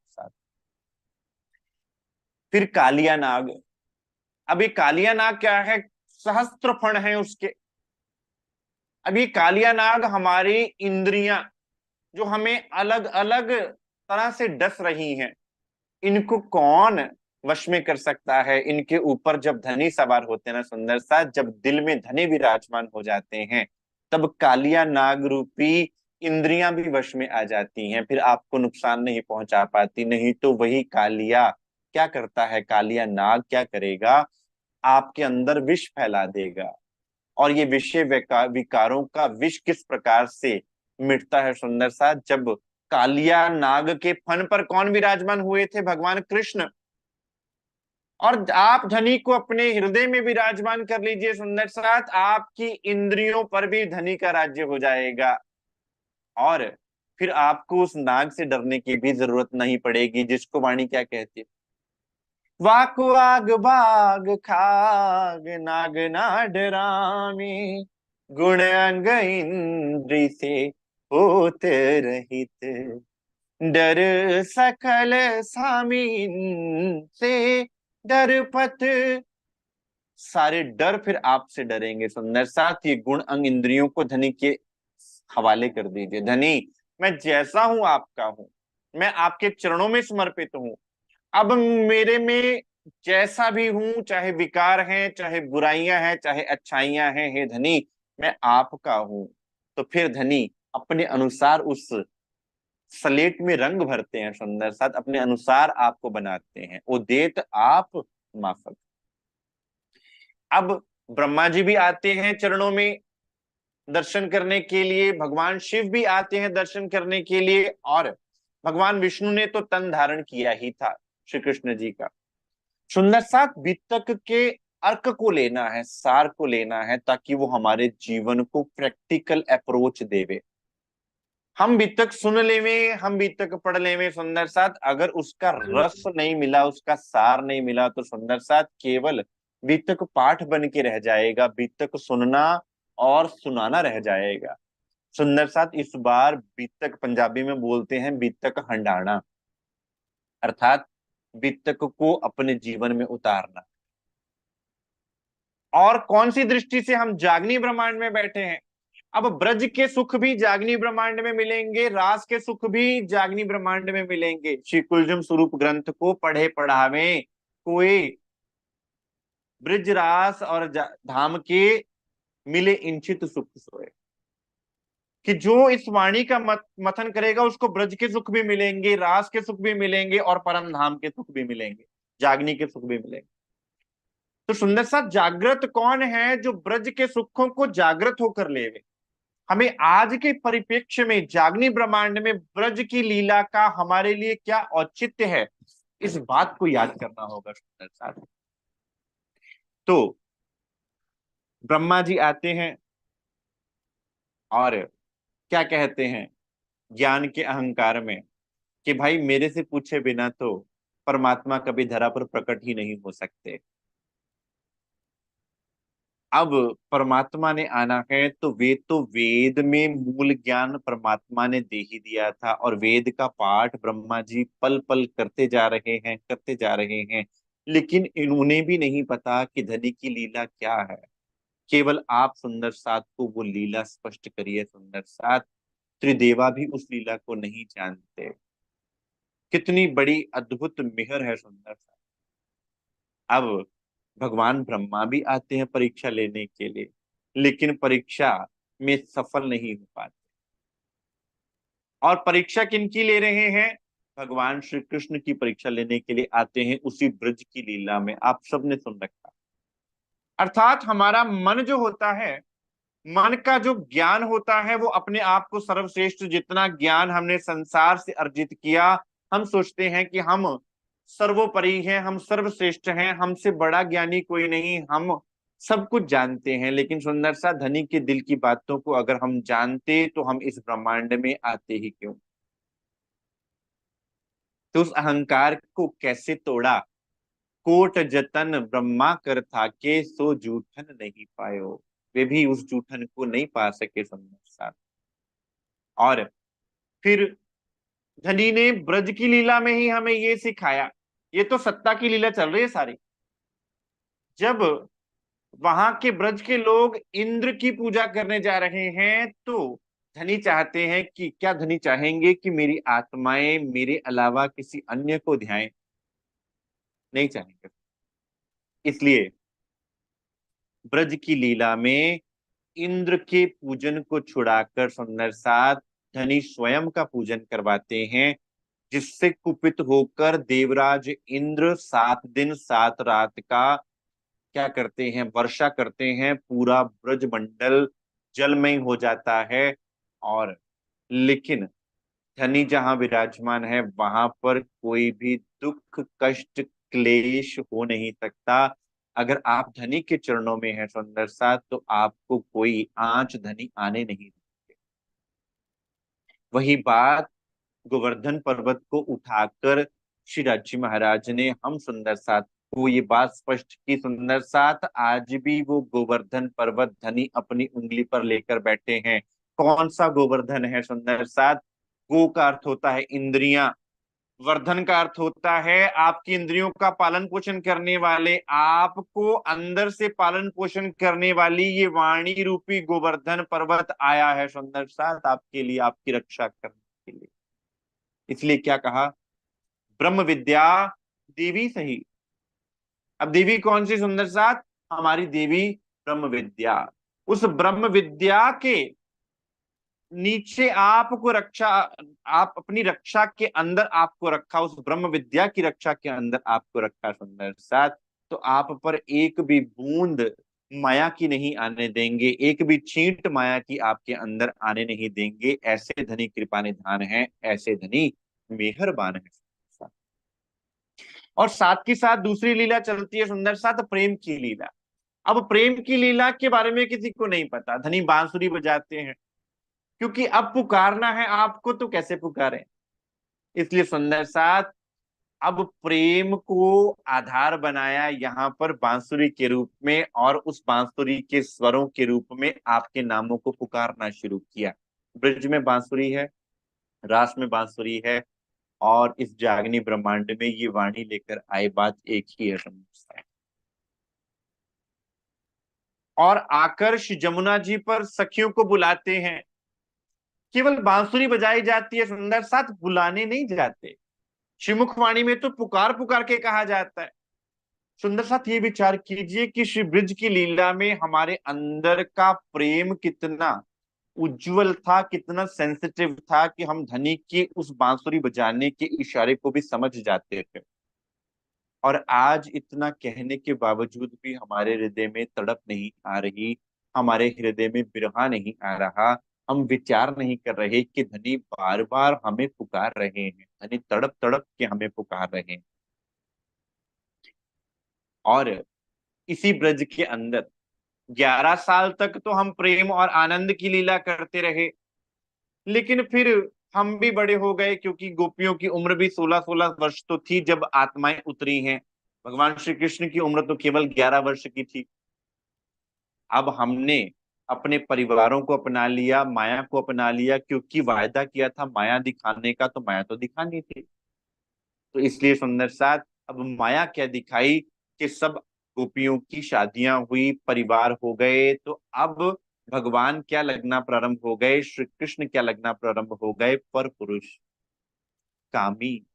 साथ। फिर कालिया नाग। अब ये कालिया नाग क्या है? सहस्त्र फण है उसके। अब ये कालिया नाग हमारी इंद्रियां जो हमें अलग अलग तरह से डस रही हैं, इनको कौन वश में कर सकता है? इनके ऊपर जब धनी सवार होते हैं ना सुंदर सा, जब दिल में धनी विराजमान हो जाते हैं, तब कालिया नाग रूपी इंद्रियां भी वश में आ जाती हैं। फिर आपको नुकसान नहीं पहुंचा पाती। नहीं तो वही कालिया क्या करता है? कालिया नाग क्या करेगा? आपके अंदर विष फैला देगा। और ये विषय विकारों का विष किस प्रकार से मिटता है सुंदर सा? जब कालिया नाग के फन पर कौन विराजमान हुए थे? भगवान कृष्ण। और आप धनी को अपने हृदय में विराजमान कर लीजिए सुंदर साथ, आपकी इंद्रियों पर भी धनी का राज्य हो जाएगा। और फिर आपको उस नाग से डरने की भी जरूरत नहीं पड़ेगी, जिसको वाणी क्या कहती है, वाक वाग बाग खाग नाग ना डरामी, गुण अंग इंद्री से होत रहित, डर सकल सामीन से डरपत। सारे डर फिर आपसे डरेंगे सुंदर साथ। ये गुण अंग इंद्रियों को धनी के हवाले कर दीजिए। धनी, मैं जैसा हूं आपका हूं, मैं आपके चरणों में समर्पित हूं। अब मेरे में जैसा भी हूं, चाहे विकार हैं, चाहे बुराइयां हैं, चाहे अच्छाइयां हैं, हे धनी मैं आपका हूं। तो फिर धनी अपने अनुसार उस स्लेट में रंग भरते हैं सुंदर साथ, अपने अनुसार आपको बनाते हैं। ओ देत आप माफक। अब ब्रह्मा जी भी आते हैं चरणों में दर्शन करने के लिए, भगवान शिव भी आते हैं दर्शन करने के लिए, और भगवान विष्णु ने तो तन धारण किया ही था श्री कृष्ण जी का। सुंदर साथ वितक के अर्क को लेना है, सार को लेना है, ताकि वो हमारे जीवन को प्रैक्टिकल अप्रोच देवे। हम वितक सुन लेवे, हम वितक पढ़ लेवे सुंदर साथ, अगर उसका रस नहीं मिला, उसका सार नहीं मिला, तो सुंदर साथ केवल वितक पाठ बन के रह जाएगा, वितक सुनना और सुनाना रह जाएगा। सुंदर साथ इस बार वितक पंजाबी में बोलते हैं वितक हंडाना, अर्थात वितक को अपने जीवन में उतारना। और कौन सी दृष्टि से हम जागनी ब्रह्मांड में बैठे हैं। अब ब्रज के सुख भी जागनी ब्रह्मांड में मिलेंगे, रास के सुख भी जागनी ब्रह्मांड में मिलेंगे। श्री कुलजम स्वरूप ग्रंथ को पढ़े पढ़ावे कोई ब्रज रास और धाम के मिले इंचित सुख सोए। कि जो इस वाणी का मथन करेगा उसको ब्रज के सुख भी मिलेंगे, रास के सुख भी मिलेंगे, और परम धाम के सुख भी मिलेंगे, जागनी के सुख भी मिलेंगे। तो सुंदर साथ जागृत कौन है जो ब्रज के सुखों को जागृत होकर लेवे। हमें आज के परिप्रेक्ष्य में जागनी ब्रह्मांड में ब्रज की लीला का हमारे लिए क्या औचित्य है, इस बात को याद करना होगा सुंदर साथ। तो ब्रह्मा जी आते हैं और क्या कहते हैं ज्ञान के अहंकार में, कि भाई मेरे से पूछे बिना तो परमात्मा कभी धरा पर प्रकट ही नहीं हो सकते। अब परमात्मा ने आना है तो वेद में मूल ज्ञान परमात्मा ने दे ही दिया था, और वेद का पाठ ब्रह्मा जी पल पल करते जा रहे हैं, करते जा रहे हैं। लेकिन इन्होंने भी नहीं पता कि धनी की लीला क्या है। केवल आप सुंदर साथ को वो लीला स्पष्ट करिए सुंदर साथ। त्रिदेवा भी उस लीला को नहीं जानते। कितनी बड़ी अद्भुत मेहर है सुंदर साथ। अब भगवान ब्रह्मा भी आते हैं परीक्षा लेने के लिए, लेकिन परीक्षा में सफल नहीं हो पाते। और परीक्षा किनकी ले रहे हैं, भगवान श्री कृष्ण की परीक्षा लेने के लिए आते हैं उसी ब्रज की लीला में। आप सबने सुन रखा। अर्थात हमारा मन जो होता है, मन का जो ज्ञान होता है, वो अपने आप को सर्वश्रेष्ठ, जितना ज्ञान हमने संसार से अर्जित किया, हम सोचते हैं कि हम सर्वोपरि हैं, हम सर्वश्रेष्ठ हैं, हमसे बड़ा ज्ञानी कोई नहीं, हम सब कुछ जानते हैं। लेकिन सुंदर सा धनी के दिल की बातों को अगर हम जानते तो हम इस ब्रह्मांड में आते ही क्यों। तो उस अहंकार को कैसे तोड़ा, कोट जतन ब्रह्मा कर था के सो जूठन नहीं पायो। वे भी उस जूठन को नहीं पा सके सुंदर सा। और फिर धनी ने ब्रज की लीला में ही हमें ये सिखाया। ये तो सत्ता की लीला चल रही है सारी। जब वहां के ब्रज के लोग इंद्र की पूजा करने जा रहे हैं, तो धनी चाहते हैं कि, क्या धनी चाहेंगे कि मेरी आत्माएं मेरे अलावा किसी अन्य को ध्याएं? नहीं चाहेंगे। इसलिए ब्रज की लीला में इंद्र के पूजन को छुड़ाकर सुंदर साथ धनी स्वयं का पूजन करवाते हैं, जिससे कुपित होकर देवराज इंद्र 7 दिन 7 रात का क्या करते हैं, वर्षा करते हैं। पूरा ब्रज मंडल जलमय हो जाता है। और लेकिन धनी जहां विराजमान है वहां पर कोई भी दुख कष्ट क्लेश हो नहीं सकता। अगर आप धनी के चरणों में है सुंदर साथ, तो आपको कोई आंच धनी आने नहीं देंगे। वही बात गोवर्धन पर्वत को उठाकर श्री राजी महाराज ने हम सुंदर साथ को ये बात स्पष्ट की, सुंदर साथ आज भी वो गोवर्धन पर्वत धनी अपनी उंगली पर लेकर बैठे हैं। कौन सा गोवर्धन है सुंदर साथ? गो का अर्थ होता है इंद्रियां, वर्धन का अर्थ होता है आपकी इंद्रियों का पालन पोषण करने वाले, आपको अंदर से पालन पोषण करने वाली ये वाणी रूपी गोवर्धन पर्वत आया है सुंदर साथ आपके लिए, आपकी रक्षा करने के लिए। इसलिए क्या कहा? ब्रह्म विद्या देवी सही। अब देवी कौन सी सुंदर साथ? हमारी देवी ब्रह्म विद्या। उस ब्रह्म विद्या के नीचे आपको रक्षा, आप अपनी रक्षा के अंदर आपको रखा, उस ब्रह्म विद्या की रक्षा के अंदर आपको रखा सुंदर साथ। तो आप पर एक भी बूंद माया की नहीं आने देंगे, एक भी छींट माया की आपके अंदर आने नहीं देंगे। ऐसे धनी कृपा निधान है, ऐसे धनी मेहरबान है। और साथ के साथ दूसरी लीला चलती है सुंदर साथ, प्रेम की लीला। अब प्रेम की लीला के बारे में किसी को नहीं पता। धनी बांसुरी बजाते हैं, क्योंकि अब पुकारना है आपको तो कैसे पुकारें। इसलिए सुंदर साथ अब प्रेम को आधार बनाया यहाँ पर बांसुरी के रूप में, और उस बांसुरी के स्वरों के रूप में आपके नामों को पुकारना शुरू किया। ब्रज में बांसुरी है, रास में बांसुरी है, और इस जागनी ब्रह्मांड में ये वाणी लेकर आए बात एक ही है समझता है। और आकर्ष जमुना जी पर सखियों को बुलाते हैं। केवल बांसुरी बजाई जाती है सुंदर साथ, बुलाने नहीं जाते। श्रीमुखवाणी में तो पुकार पुकार के कहा जाता है। सुंदर साथ ये विचार कीजिए कि श्री ब्रज की लीला में हमारे अंदर का प्रेम कितना उज्जवल था, कितना सेंसिटिव था कि हम धनी की उस बांसुरी बजाने के इशारे को भी समझ जाते थे। और आज इतना कहने के बावजूद भी हमारे हृदय में तड़प नहीं आ रही, हमारे हृदय में बिरहा नहीं आ रहा। हम विचार नहीं कर रहे कि धनी बार बार हमें पुकार रहे हैं, धनी तड़प तड़प के हमें पुकार रहे हैं। और इसी ब्रज के अंदर 11 साल तक तो हम प्रेम और आनंद की लीला करते रहे, लेकिन फिर हम भी बड़े हो गए, क्योंकि गोपियों की उम्र भी 16-16 वर्ष तो थी जब आत्माएं उतरी हैं। भगवान श्री कृष्ण की उम्र तो केवल 11 वर्ष की थी। अब हमने अपने परिवारों को अपना लिया, माया को अपना लिया, क्योंकि वायदा किया था माया दिखाने का, तो माया तो दिखानी थी। तो इसलिए सुंदर साथ अब माया क्या दिखाई कि सब गोपियों की शादियां हुई, परिवार हो गए। तो अब भगवान क्या लगना प्रारंभ हो गए, श्री कृष्ण क्या लगना प्रारंभ हो गए, पर पुरुष, कामी।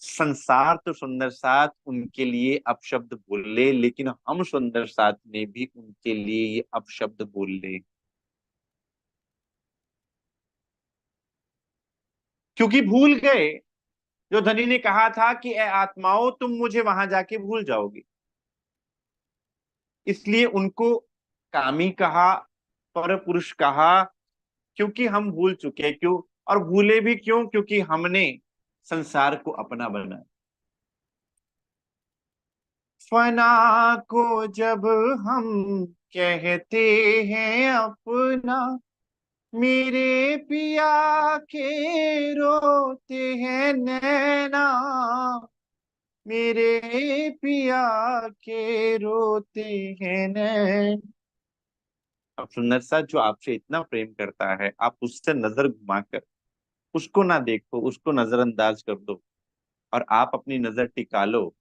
संसार तो सुंदर साथ उनके लिए अपशब्द बोले, लेकिन हम सुंदर साथ ने भी उनके लिए ये अपशब्द बोले, क्योंकि भूल गए जो धनी ने कहा था कि ए आत्माओं तुम मुझे वहां जाके भूल जाओगे। इसलिए उनको कामी कहा, पर पुरुष कहा, क्योंकि हम भूल चुके। क्यों? और भूले भी क्यों? क्योंकि हमने संसार को अपना बनाया। फना को जब हम कहते हैं अपना, मेरे पिया के रोते हैं नैना, मेरे पिया के रोते हैं नैना। अब सुंदर सा जो आपसे इतना प्रेम करता है, आप उससे नजर घुमाकर उसको ना देखो, उसको नजरअंदाज कर दो, और आप अपनी नजर टिका लो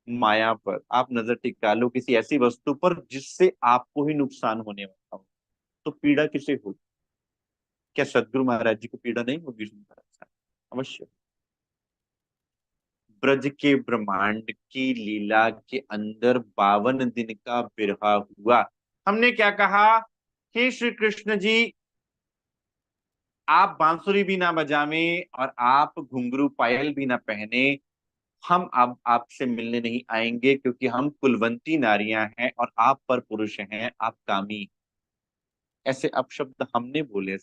माया पर, आप नजर टिका लो किसी ऐसी वस्तु पर जिससे आपको ही नुकसान होने वाला हो, तो पीड़ा किसे होगी? क्या सदगुरु महाराज जी को पीड़ा नहीं होगी सुंदर सा? अवश्य। ब्रज के ब्रह्मांड की लीला के अंदर 52 दिन का बिरहा हुआ। हमने क्या कहा? हे श्री कृष्ण जी, आप बांसुरी भी ना बजावे और आप घुंघरू पायल भी ना पहने, हम अब आपसे मिलने नहीं आएंगे, क्योंकि हम कुलवंती नारियां हैं और आप पर पुरुष हैं, आप कामी। ऐसे अपशब्द हमने बोले।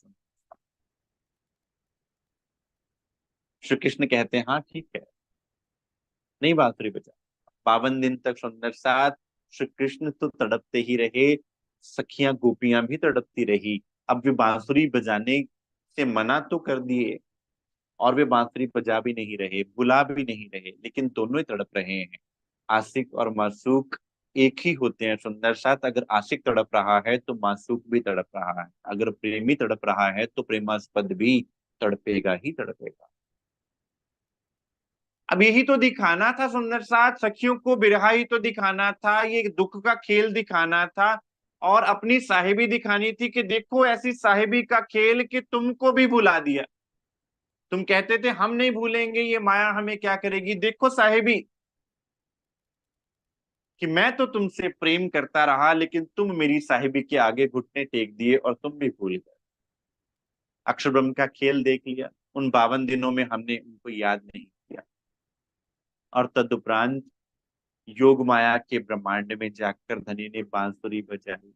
श्री कृष्ण कहते हैं हाँ ठीक है, नहीं बांसुरी बजा। 52 दिन तक सुंदर साथ श्री कृष्ण तो तड़पते ही रहे, सखियां गोपियां भी तड़पती रही। अब वे बांसुरी बजाने से मना तो कर दिए, और वे बांसुरी बजा भी नहीं रहे, बुला भी नहीं रहे, लेकिन दोनों ही तड़प रहे हैं। आशिक और मासूक एक ही होते हैं सुंदर साथ। अगर आशिक तड़प रहा है तो मासूक भी तड़प रहा है, अगर प्रेमी तड़प रहा है तो प्रेमास्पद भी तड़पेगा ही तड़पेगा। अब यही तो दिखाना था सुंदर साथ, सखियों को बिरहा ही तो दिखाना था, ये दुख का खेल दिखाना था। और अपनी साहिबी दिखानी थी कि देखो ऐसी साहिबी का खेल कि तुमको भी भुला दिया। तुम कहते थे हम नहीं भूलेंगे, ये माया हमें क्या करेगी, देखो साहिबी कि मैं तो तुमसे प्रेम करता रहा, लेकिन तुम मेरी साहिबी के आगे घुटने टेक दिए और तुम भी भूल गए। अक्षर ब्रह्म का खेल देख लिया। उन 52 दिनों में हमने उनको याद नहीं किया, और तदुपरांत योग माया के ब्रह्मांड में जाकर धनी ने बांसुरी बजाई।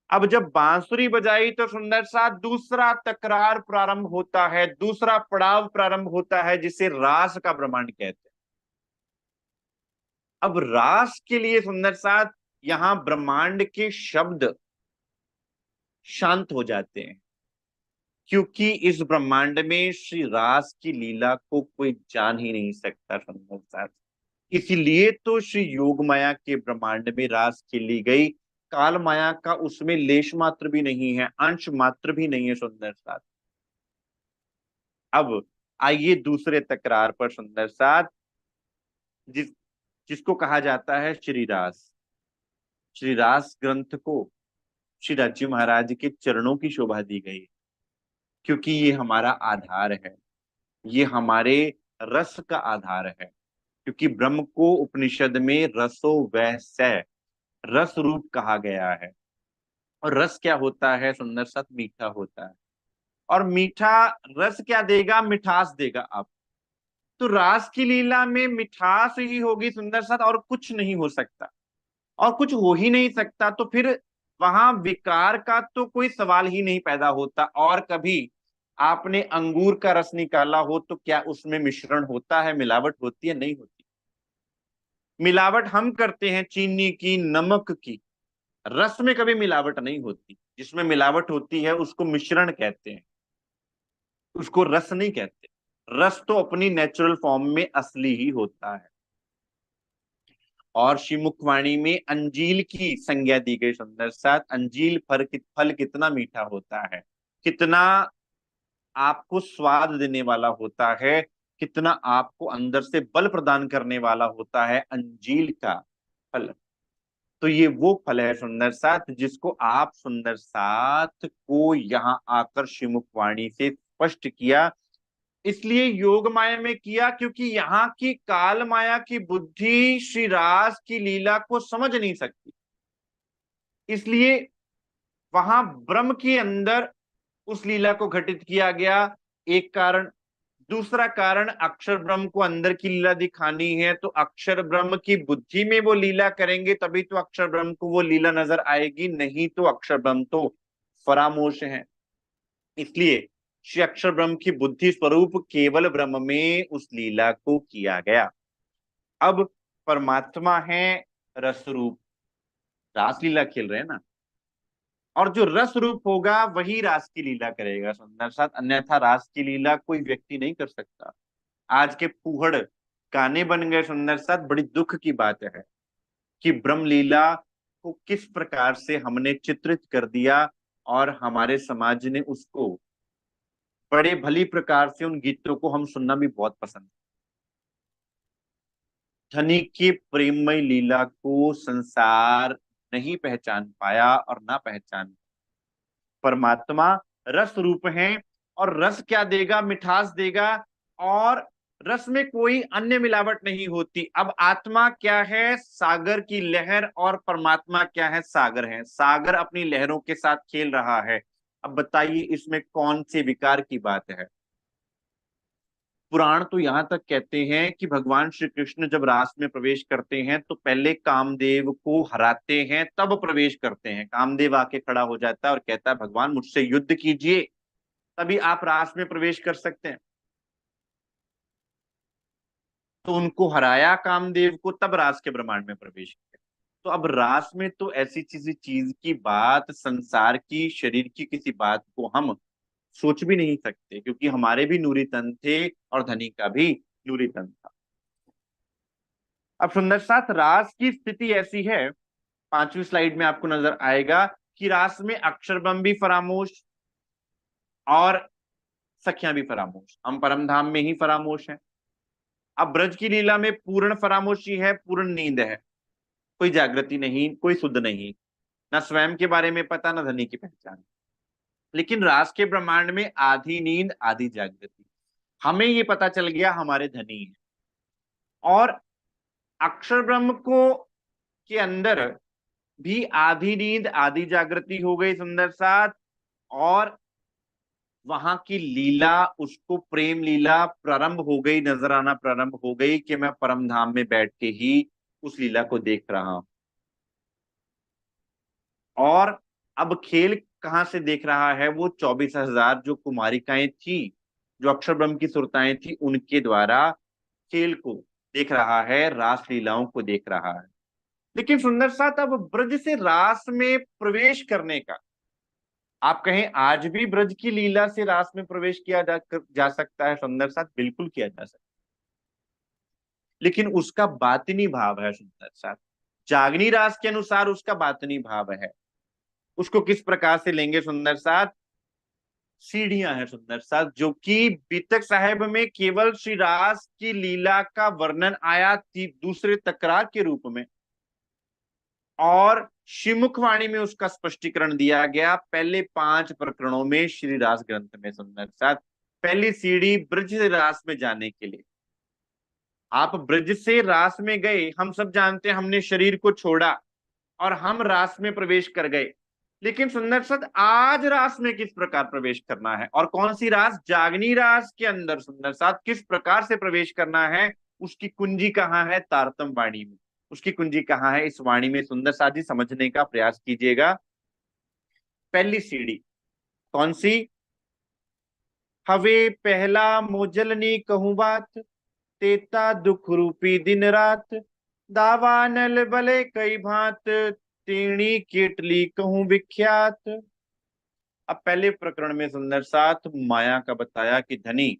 अब जब बांसुरी बजाई तो सुंदर सा दूसरा तकरार प्रारंभ होता है, दूसरा पड़ाव प्रारंभ होता है, जिसे रास का ब्रह्मांड कहते हैं। अब रास के लिए सुंदर साथ यहां ब्रह्मांड के शब्द शांत हो जाते हैं, क्योंकि इस ब्रह्मांड में श्री रास की लीला को कोई जान ही नहीं सकता सुंदर साथ। इसीलिए तो श्री योग माया के ब्रह्मांड में रास खेली गई। काल माया का उसमें लेश मात्र भी नहीं है, अंश मात्र भी नहीं है सुंदर साथ। अब आइए दूसरे तकरार पर सुंदर साथ, जिस जिसको कहा जाता है श्री रास। श्री रास ग्रंथ को श्री राजी महाराज के चरणों की शोभा दी गई, क्योंकि ये हमारा आधार है, ये हमारे रस का आधार है। क्योंकि ब्रह्म को उपनिषद में रसो वैसे रस रूप कहा गया है। और रस क्या होता है सुंदर साथ, मीठा होता है। और मीठा रस क्या देगा, मिठास देगा। आप तो रास की लीला में मिठास ही होगी सुंदर साथ, और कुछ नहीं हो सकता, और कुछ हो ही नहीं सकता। तो फिर वहां विकार का तो कोई सवाल ही नहीं पैदा होता। और कभी आपने अंगूर का रस निकाला हो तो क्या उसमें मिश्रण होता है, मिलावट होती है? नहीं होती। मिलावट हम करते हैं चीनी की, नमक की, रस में कभी मिलावट नहीं होती। जिसमें मिलावट होती है उसको मिश्रण कहते हैं, उसको रस नहीं कहते। रस तो अपनी नेचुरल फॉर्म में असली ही होता है। और श्रीमुखवाणी में अंजील की संज्ञा दी गई सुंदर साथ। अंजील फल कितना मीठा होता है, कितना आपको स्वाद देने वाला होता है, कितना आपको अंदर से बल प्रदान करने वाला होता है अंजील का फल। तो ये वो फल है सुंदर साथ, जिसको आप सुंदर साथ को यहाँ आकर श्रीमुख वाणी से स्पष्ट किया। इसलिए योग माया में किया, क्योंकि यहाँ की काल माया की बुद्धि श्री रास की लीला को समझ नहीं सकती। इसलिए वहां ब्रह्म के अंदर उस लीला को घटित किया गया, एक कारण। दूसरा कारण, अक्षर ब्रह्म को अंदर की लीला दिखानी है, तो अक्षर ब्रह्म की बुद्धि में वो लीला करेंगे, तभी तो अक्षर ब्रह्म को वो लीला नजर आएगी, नहीं तो अक्षर ब्रह्म तो फरामोश है। इसलिए श्री अक्षर ब्रह्म की बुद्धि स्वरूप केवल ब्रह्म में उस लीला को किया गया। अब परमात्मा है रस रूप, रास लीला खेल रहे हैं ना, और जो रस रूप होगा वही रास की लीला करेगा सुंदर साथ, अन्यथा रास की लीला कोई व्यक्ति नहीं कर सकता। आज के फूहड़ गाने बन गए सुंदर साथ, बड़ी दुख की बात है कि ब्रह्म लीला को किस प्रकार से हमने चित्रित कर दिया, और हमारे समाज ने उसको बड़े भली प्रकार से, उन गीतों को हम सुनना भी बहुत पसंद। धनी की प्रेममय लीला को संसार नहीं पहचान पाया और ना पहचान। परमात्मा रस रूप है, और रस क्या देगा, मिठास देगा। और रस में कोई अन्य मिलावट नहीं होती। अब आत्मा क्या है, सागर की लहर, और परमात्मा क्या है, सागर है। सागर अपनी लहरों के साथ खेल रहा है। अब बताइए इसमें कौन सी विकार की बात है। पुराण तो यहां तक कहते हैं कि भगवान श्री कृष्ण जब रास में प्रवेश करते हैं तो पहले कामदेव को हराते हैं, तब प्रवेश करते हैं। कामदेव आके खड़ा हो जाता है और कहता है भगवान मुझसे युद्ध कीजिए, तभी आप रास में प्रवेश कर सकते हैं। तो उनको हराया कामदेव को, तब रास के ब्रह्मांड में प्रवेश किया। तो अब रास में तो ऐसी चीज की बात, संसार की, शरीर की किसी बात को हम सोच भी नहीं सकते, क्योंकि हमारे भी नूरी तन थे और धनी का भी नूरी तन था। अब सुंदर साथ रास की स्थिति ऐसी है, 5वीं स्लाइड में आपको नजर आएगा कि रास में अक्षरब्रह्म भी फरामोश और सखियां भी फरामोश, हम परमधाम में ही फरामोश हैं। अब ब्रज की लीला में पूर्ण फरामोशी है, पूर्ण नींद है, कोई जागृति नहीं, कोई शुद्ध नहीं, ना स्वयं के बारे में पता, ना धनी की पहचान। लेकिन रास के ब्रह्मांड में आधी नींद आधी जागृति, हमें ये पता चल गया हमारे धनी है। और अक्षर ब्रह्म को के अंदर भी आधी नींद आधी जागृति हो गई सुंदर साथ। और वहां की लीला, उसको प्रेम लीला प्रारंभ हो गई, नजर आना प्रारंभ हो गई कि मैं परम धाम में बैठ के ही उस लीला को देख रहा हूं। और अब खेल कहां से देख रहा है, वो 24,000 जो कुमारिकाएं थी, जो अक्षर ब्रह्म की सुरताएं थी, उनके द्वारा खेल को देख रहा है, रास लीलाओं को देख रहा है। लेकिन सुंदर साथ अब ब्रज से रास में प्रवेश करने का, आप कहें आज भी ब्रज की लीला से रास में प्रवेश किया जा सकता है सुंदर साथ, बिल्कुल किया जा सकता है। लेकिन उसका बातिनी भाव है सुंदर साथ, जागनी रास के अनुसार उसका बातिनी भाव है। उसको किस प्रकार से लेंगे सुंदर साथ, सीढ़ियां हैं सुंदर साथ, जो कि बीतक साहेब में केवल श्री रास की लीला का वर्णन आया थी दूसरे तकरार के रूप में, और श्रीमुख वाणी में उसका स्पष्टीकरण दिया गया पहले 5 प्रकरणों में श्री रास ग्रंथ में सुंदर साथ। पहली सीढ़ी ब्रज से रास में जाने के लिए, आप ब्रज से रास में गए, हम सब जानते हैं, हमने शरीर को छोड़ा और हम रास में प्रवेश कर गए। लेकिन सुंदर सत आज रास में किस प्रकार प्रवेश करना है, और कौन सी रास, जागनी रास के अंदर सुंदर साथ किस प्रकार से प्रवेश करना है, उसकी कुंजी कहाँ है, तारतम वाणी में। उसकी कुंजी कहाँ है, इस वाणी में सुंदर साथ जी समझने का प्रयास कीजिएगा। पहली सीढ़ी कौन सी, हवे पहला मोजलनी कहूं बात, तेता दुख रूपी दिन रात, दावानल बले कई भांत, तीणी केटली कहूं विख्यात। अब पहले प्रकरण में सुंदर साथ माया का बताया कि धनी,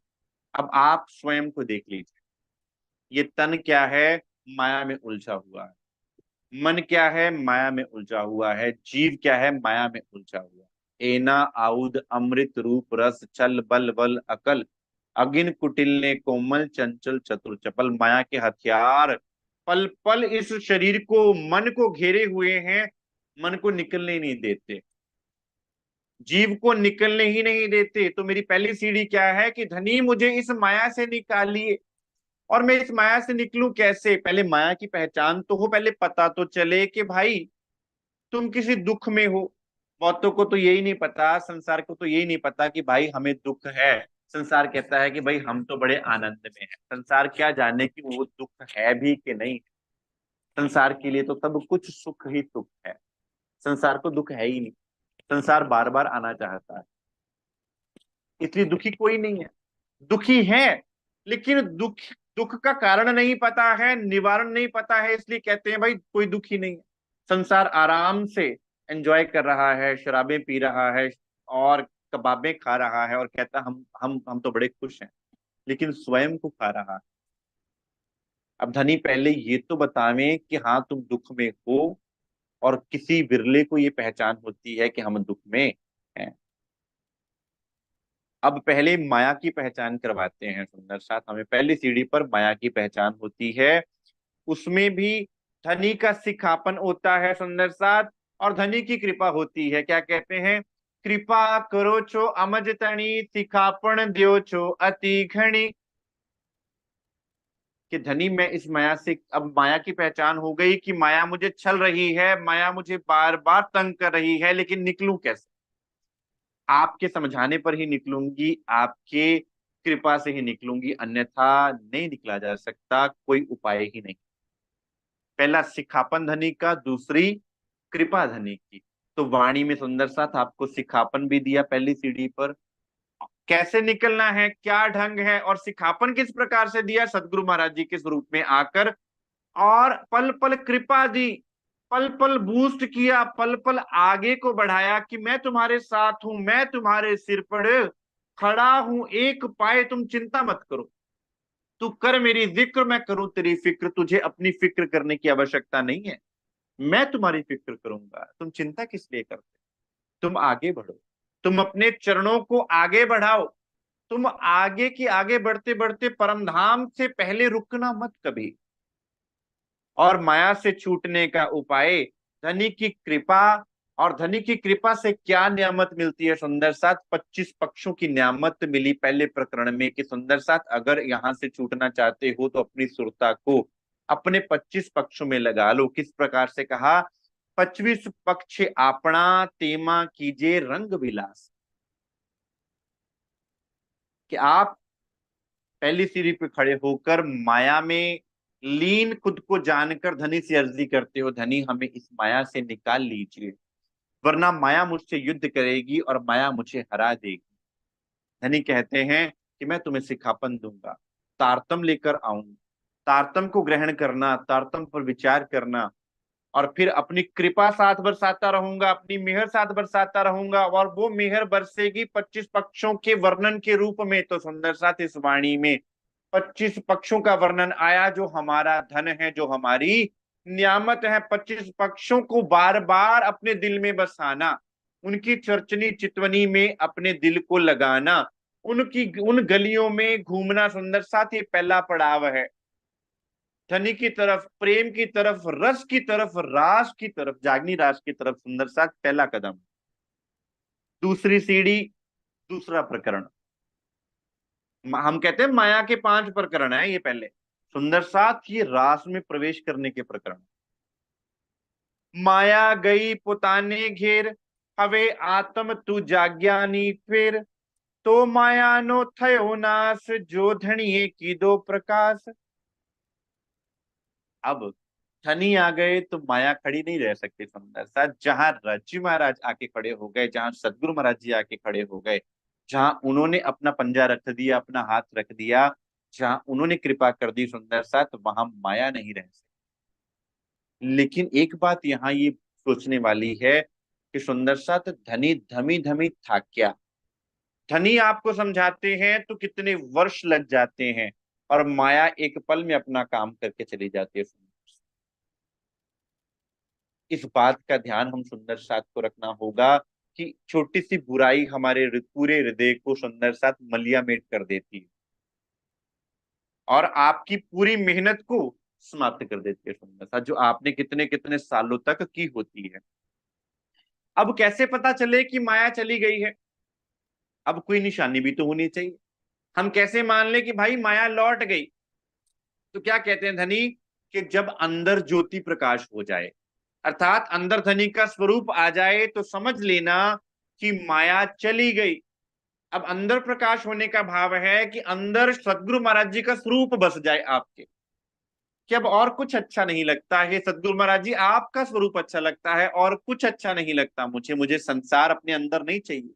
अब आप स्वयं को देख लीजिए, ये तन क्या है, माया में उलझा हुआ है। मन क्या है, माया में उलझा हुआ है। जीव क्या है, माया में उलझा हुआ है। एना आउद अमृत रूप रस छल बल बल अकल, अगिन कुटिल ने कोमल चंचल चतुर चपल। माया के हथियार पल पल इस शरीर को, मन को घेरे हुए हैं, मन को निकलने ही नहीं देते, जीव को निकलने ही नहीं देते। तो मेरी पहली सीढ़ी क्या है कि धनी मुझे इस माया से निकालिए। और मैं इस माया से निकलूं कैसे, पहले माया की पहचान तो हो, पहले पता तो चले कि भाई तुम किसी दुख में हो। बहुतों को तो यही नहीं पता, संसार को तो यही नहीं पता कि भाई हमें दुख है। संसार कहता है कि भाई हम तो बड़े आनंद में हैं। संसार क्या जाने कि वो दुख है भी कि नहीं। संसार के लिए तो सब कुछ सुख ही सुख है, संसार को दुख है ही नहीं। संसार बार बार आना चाहता है, इसलिए दुखी कोई नहीं है। दुखी है, लेकिन दुख, दुख का कारण नहीं पता है, निवारण नहीं पता है, इसलिए कहते हैं भाई कोई दुखी नहीं है। संसार आराम से एंजॉय कर रहा है, शराबें पी रहा है और कबाबें खा रहा है, और कहता हम तो बड़े खुश हैं, लेकिन स्वयं को खा रहा है। अब धनी पहले ये तो बतावें कि हाँ तुम दुख में हो, और किसी बिरले को ये पहचान होती है कि हम दुख में हैं। अब पहले माया की पहचान करवाते हैं सुंदर साथ, हमें पहली सीढ़ी पर माया की पहचान होती है। उसमें भी धनी का सिखापन होता है सुंदर साथ, और धनी की कृपा होती है। क्या कहते हैं, कृपा करो छो अमज तणी, सिखापन दियो छो अति घणी। कि धनी मैं इस माया से, अब माया की पहचान हो गई कि माया मुझे छल रही है, माया मुझे बार बार तंग कर रही है, लेकिन निकलूं कैसे। आपके समझाने पर ही निकलूंगी, आपके कृपा से ही निकलूंगी, अन्यथा नहीं निकला जा सकता, कोई उपाय ही नहीं। पहला सिखापन धनी का, दूसरी कृपा धनी की। तो वाणी में सुंदर साथ आपको सिखापन भी दिया पहली सीढ़ी पर, कैसे निकलना है, क्या ढंग है, और सिखापन किस प्रकार से दिया सदगुरु महाराज जी के स्वरूप में आकर, और पल पल कृपा दी, पल पल बूस्ट किया, पल पल आगे को बढ़ाया कि मैं तुम्हारे साथ हूं, मैं तुम्हारे सिर पर खड़ा हूं, एक पाए तुम चिंता मत करो, तू कर मेरी जिक्र, मैं करूं तेरी फिक्र, तुझे अपनी फिक्र करने की आवश्यकता नहीं है, मैं तुम्हारी फिक्र करूंगा, तुम चिंता किस लिए करते, तुम आगे बढ़ो, तुम अपने चरणों को आगे बढ़ाओ, तुम आगे की आगे बढ़ते बढ़ते परम धाम से पहले रुकना मत कभी। और माया से छूटने का उपाय धनी की कृपा, और धनी की कृपा से क्या नियामत मिलती है सुंदर साथ, 25 पक्षों की नियामत मिली पहले प्रकरण में कि सुंदर साथ अगर यहां से छूटना चाहते हो तो अपनी सुरता को अपने 25 पक्षों में लगा लो। किस प्रकार से कहा, 25 पक्ष आपना तेमा कीजिए रंग विलास, कि आप पहली सीढ़ी पे खड़े होकर माया में लीन खुद को जानकर धनी से अर्जी करते हो, धनी हमें इस माया से निकाल लीजिए, वरना माया मुझसे युद्ध करेगी और माया मुझे हरा देगी। धनी कहते हैं कि मैं तुम्हें सिखापन दूंगा, तारतम लेकर आऊंगा, तारतम को ग्रहण करना, तारतम पर विचार करना, और फिर अपनी कृपा साथ बरसाता रहूंगा, अपनी मेहर साथ बरसाता रहूंगा, और वो मेहर बरसेगी 25 पक्षों के वर्णन के रूप में। तो सुंदर साथ इस वाणी में 25 पक्षों का वर्णन आया, जो हमारा धन है, जो हमारी नियामत है, 25 पक्षों को बार बार अपने दिल में बसाना, उनकी चर्चनी चितवनी में अपने दिल को लगाना, उनकी उन गलियों में घूमना। सुंदर साथ ये पहला पड़ाव है, धनी की तरफ, प्रेम की तरफ, रस की तरफ, रास की तरफ, जागनी रास की तरफ, सुंदर साथ पहला कदम। दूसरी सीढ़ी, दूसरा प्रकरण, हम कहते हैं माया के 5 प्रकरण है ये पहले, सुंदर साथ ये रास में प्रवेश करने के प्रकरण। माया गई पुताने घेर, हवे आत्म तू जाग्यानी फिर, तो माया नो थयो नाश, जो धनिये की दो प्रकाश। अब धनी आ गए तो माया खड़ी नहीं रह सकती सुंदर साथ, जहां रज्जू महाराज आके खड़े हो गए, जहां सदगुरु महाराज जी आके खड़े हो गए, जहां उन्होंने अपना पंजा रख दिया, अपना हाथ रख दिया, जहां उन्होंने कृपा कर दी सुंदर साथ, वहां माया नहीं रह सकती। लेकिन एक बात यहाँ ये सोचने वाली है कि सुंदर साथ धनी धमी धमी था क्या, धनी आपको समझाते हैं तो कितने वर्ष लग जाते हैं, और माया एक पल में अपना काम करके चली जाती है। इस बात का ध्यान हम सुंदर साथ को रखना होगा कि छोटी सी बुराई हमारे पूरे हृदय को सुंदर साथ मलियामेट कर देती है, और आपकी पूरी मेहनत को समाप्त कर देती है सुंदर साथ, जो आपने कितने कितने सालों तक की होती है। अब कैसे पता चले कि माया चली गई है, अब कोई निशानी भी तो होनी चाहिए। हम कैसे मान ले कि भाई माया लौट गई, तो क्या कहते हैं धनी, कि जब अंदर ज्योति प्रकाश हो जाए, अर्थात अंदर धनी का स्वरूप आ जाए, तो समझ लेना कि माया चली गई। अब अंदर प्रकाश होने का भाव है कि अंदर सदगुरु महाराज जी का स्वरूप बस जाए आपके, कि अब और कुछ अच्छा नहीं लगता है सदगुरु महाराज जी, आपका स्वरूप अच्छा लगता है, और कुछ अच्छा नहीं लगता मुझे, मुझे संसार अपने अंदर नहीं चाहिए।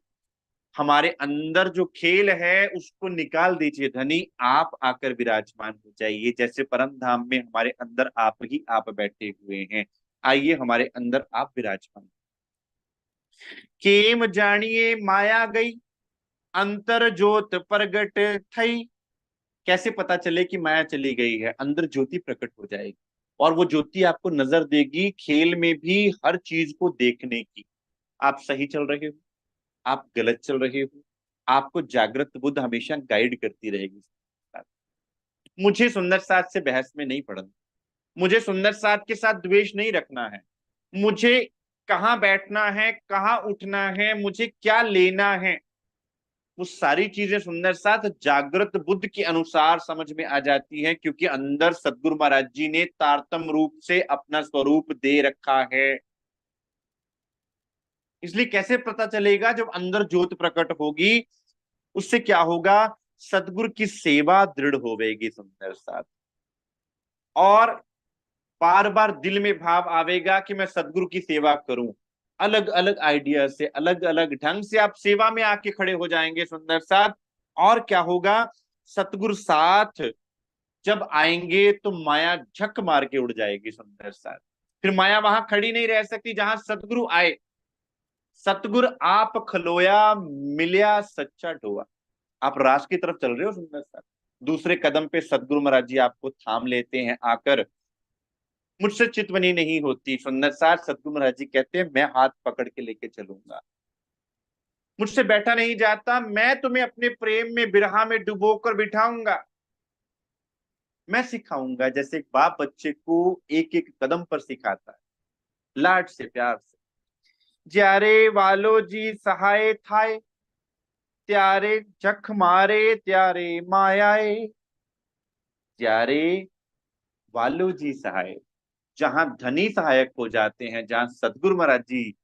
हमारे अंदर जो खेल है उसको निकाल दीजिए धनी, आप आकर विराजमान हो जाइए, जैसे परम धाम में हमारे अंदर आप ही आप बैठे हुए हैं, आइए हमारे अंदर आप विराजमान। केम जानिए माया गई, अंतर ज्योत प्रगट थई। कैसे पता चले कि माया चली गई है, अंदर ज्योति प्रकट हो जाएगी, और वो ज्योति आपको नजर देगी खेल में भी हर चीज को देखने की। आप सही चल रहे हो, आप गलत चल रहे हो, आपको जागृत बुद्ध हमेशा गाइड करती रहेगी। मुझे सुंदर साथ से बहस में नहीं पड़ना, मुझे सुंदर साथ के साथ द्वेष नहीं रखना है, मुझे कहाँ बैठना है, कहाँ उठना है, मुझे क्या लेना है, वो सारी चीजें सुंदर साथ जागृत बुद्ध के अनुसार समझ में आ जाती है, क्योंकि अंदर सदगुरु महाराज जी ने तारतम रूप से अपना स्वरूप दे रखा है। इसलिए कैसे पता चलेगा, जब अंदर ज्योत प्रकट होगी, उससे क्या होगा, सदगुरु की सेवा दृढ़ होवेगी सुंदर साथ, और बार बार दिल में भाव आवेगा कि मैं सदगुरु की सेवा करूं। अलग अलग आइडिया से, अलग अलग ढंग से आप सेवा में आके खड़े हो जाएंगे सुंदर साथ, और क्या होगा, सतगुरु साथ जब आएंगे तो माया झक मार के उड़ जाएगी सुंदर साथ। फिर माया वहां खड़ी नहीं रह सकती जहां सतगुरु आए। सतगुरु आप खलोया, मिलिया सच्चा ढोआ। आप रास की तरफ चल रहे हो सुंदर साथ, दूसरे कदम पे सतगुरु महाराज जी आपको थाम लेते हैं आकर। मुझसे चितवनी नहीं होती सुंदर साथ, सतगुरु महाराज जी कहते हैं मैं हाथ पकड़ के लेके चलूंगा। मुझसे बैठा नहीं जाता, मैं तुम्हें अपने प्रेम में बिरहा में डुबोकर बिठाऊंगा। मैं सिखाऊंगा जैसे एक बाप बच्चे को एक एक कदम पर सिखाता है, लाड से प्यार से। ज्यारे वालो जी सहाय थाए, त्यारे जख मारे त्यारे मायाए। ज्यारे वालो जी सहाय, जहां धनी सहायक हो जाते हैं, जहां सतगुरु महाराज जी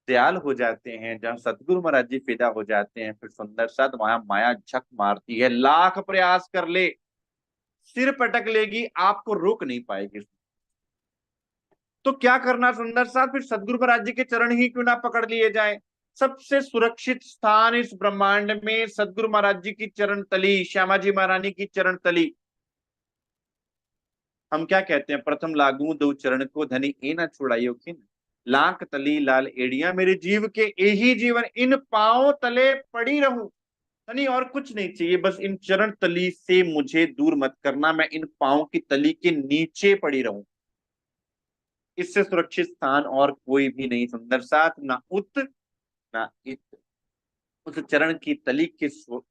दयाल हो जाते हैं, जहां सतगुरु महाराज जी फिदा हो जाते हैं, फिर सुंदर साथ वहां माया झक मारती है। लाख प्रयास कर ले, सिर पटक लेगी, आपको रोक नहीं पाएगी। तो क्या करना सुंदर साथ, फिर सदगुरु महाराज जी के चरण ही क्यों ना पकड़ लिए जाए। सबसे सुरक्षित स्थान इस ब्रह्मांड में सदगुरु महाराज जी की चरण तली, श्यामा जी महारानी की चरण तली। हम क्या कहते हैं, प्रथम लागू दो चरण को धनी ए ना छुड़ाइयो खिन, लाख तली लाल एड़िया मेरे जीव के यही जीवन, इन पांव तले पड़ी रहूं। धनी और कुछ नहीं चाहिए, बस इन चरण तली से मुझे दूर मत करना, मैं इन पांव की तली के नीचे पड़ी रहूं। इससे सुरक्षित स्थान और कोई भी नहीं सुंदर साथ, ना उत ना इत। उस चरण की तली के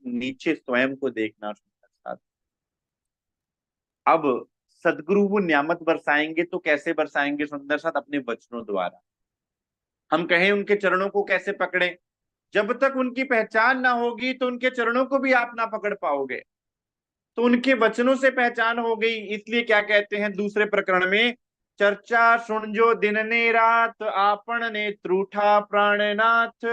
नीचे स्वयं को देखना सुंदर साथ। अब सदगुरु वो नियामत बरसाएंगे तो कैसे बरसाएंगे सुंदर साथ, अपने वचनों द्वारा। हम कहें उनके चरणों को कैसे पकड़े, जब तक उनकी पहचान ना होगी तो उनके चरणों को भी आप ना पकड़ पाओगे। तो उनके वचनों से पहचान हो गई, इसलिए क्या कहते हैं दूसरे प्रकरण में, चर्चा सुन जो दिन ने रात, आपन ने त्रूठा प्राणनाथ।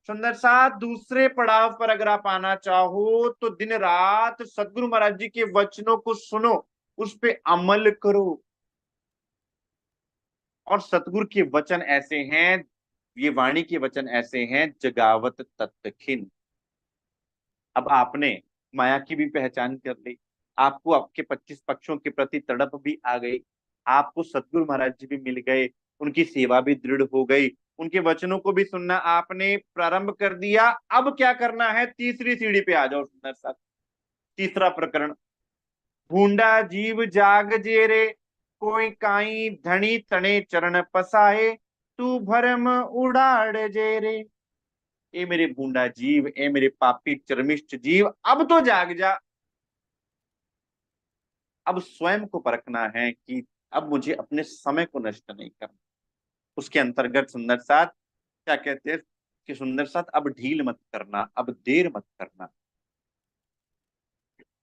सुंदर साथ दूसरे पड़ाव पर अगर आप आना चाहो तो दिन रात सदगुरु महाराज जी के वचनों को सुनो, उस पे अमल करो। और सतगुरु के वचन ऐसे हैं, ये वाणी के वचन ऐसे हैं, जगावत तत्खिन। अब आपने माया की भी पहचान कर ली, आपको आपके 25 पक्षों के प्रति तड़प भी आ गई, आपको सतगुरु महाराज जी भी मिल गए, उनकी सेवा भी दृढ़ हो गई, उनके वचनों को भी सुनना आपने प्रारंभ कर दिया। अब क्या करना है, तीसरी सीढ़ी पे आ जाओ सुंदर साथ। तीसरा प्रकरण, भूंडा जीव जाग जेरे, कोई काई धनी तने चरण पसाए, तू भरम उड़ाड़ जेरे। ए मेरे भूंडा जीव, ए मेरे पापी चरमिष्ट जीव, अब तो जाग जा। अब स्वयं को परखना है कि अब मुझे अपने समय को नष्ट नहीं करना। उसके अंतर्गत सुंदर साथ क्या कहते हैं कि सुंदर साथ अब ढील मत करना, अब देर मत करना।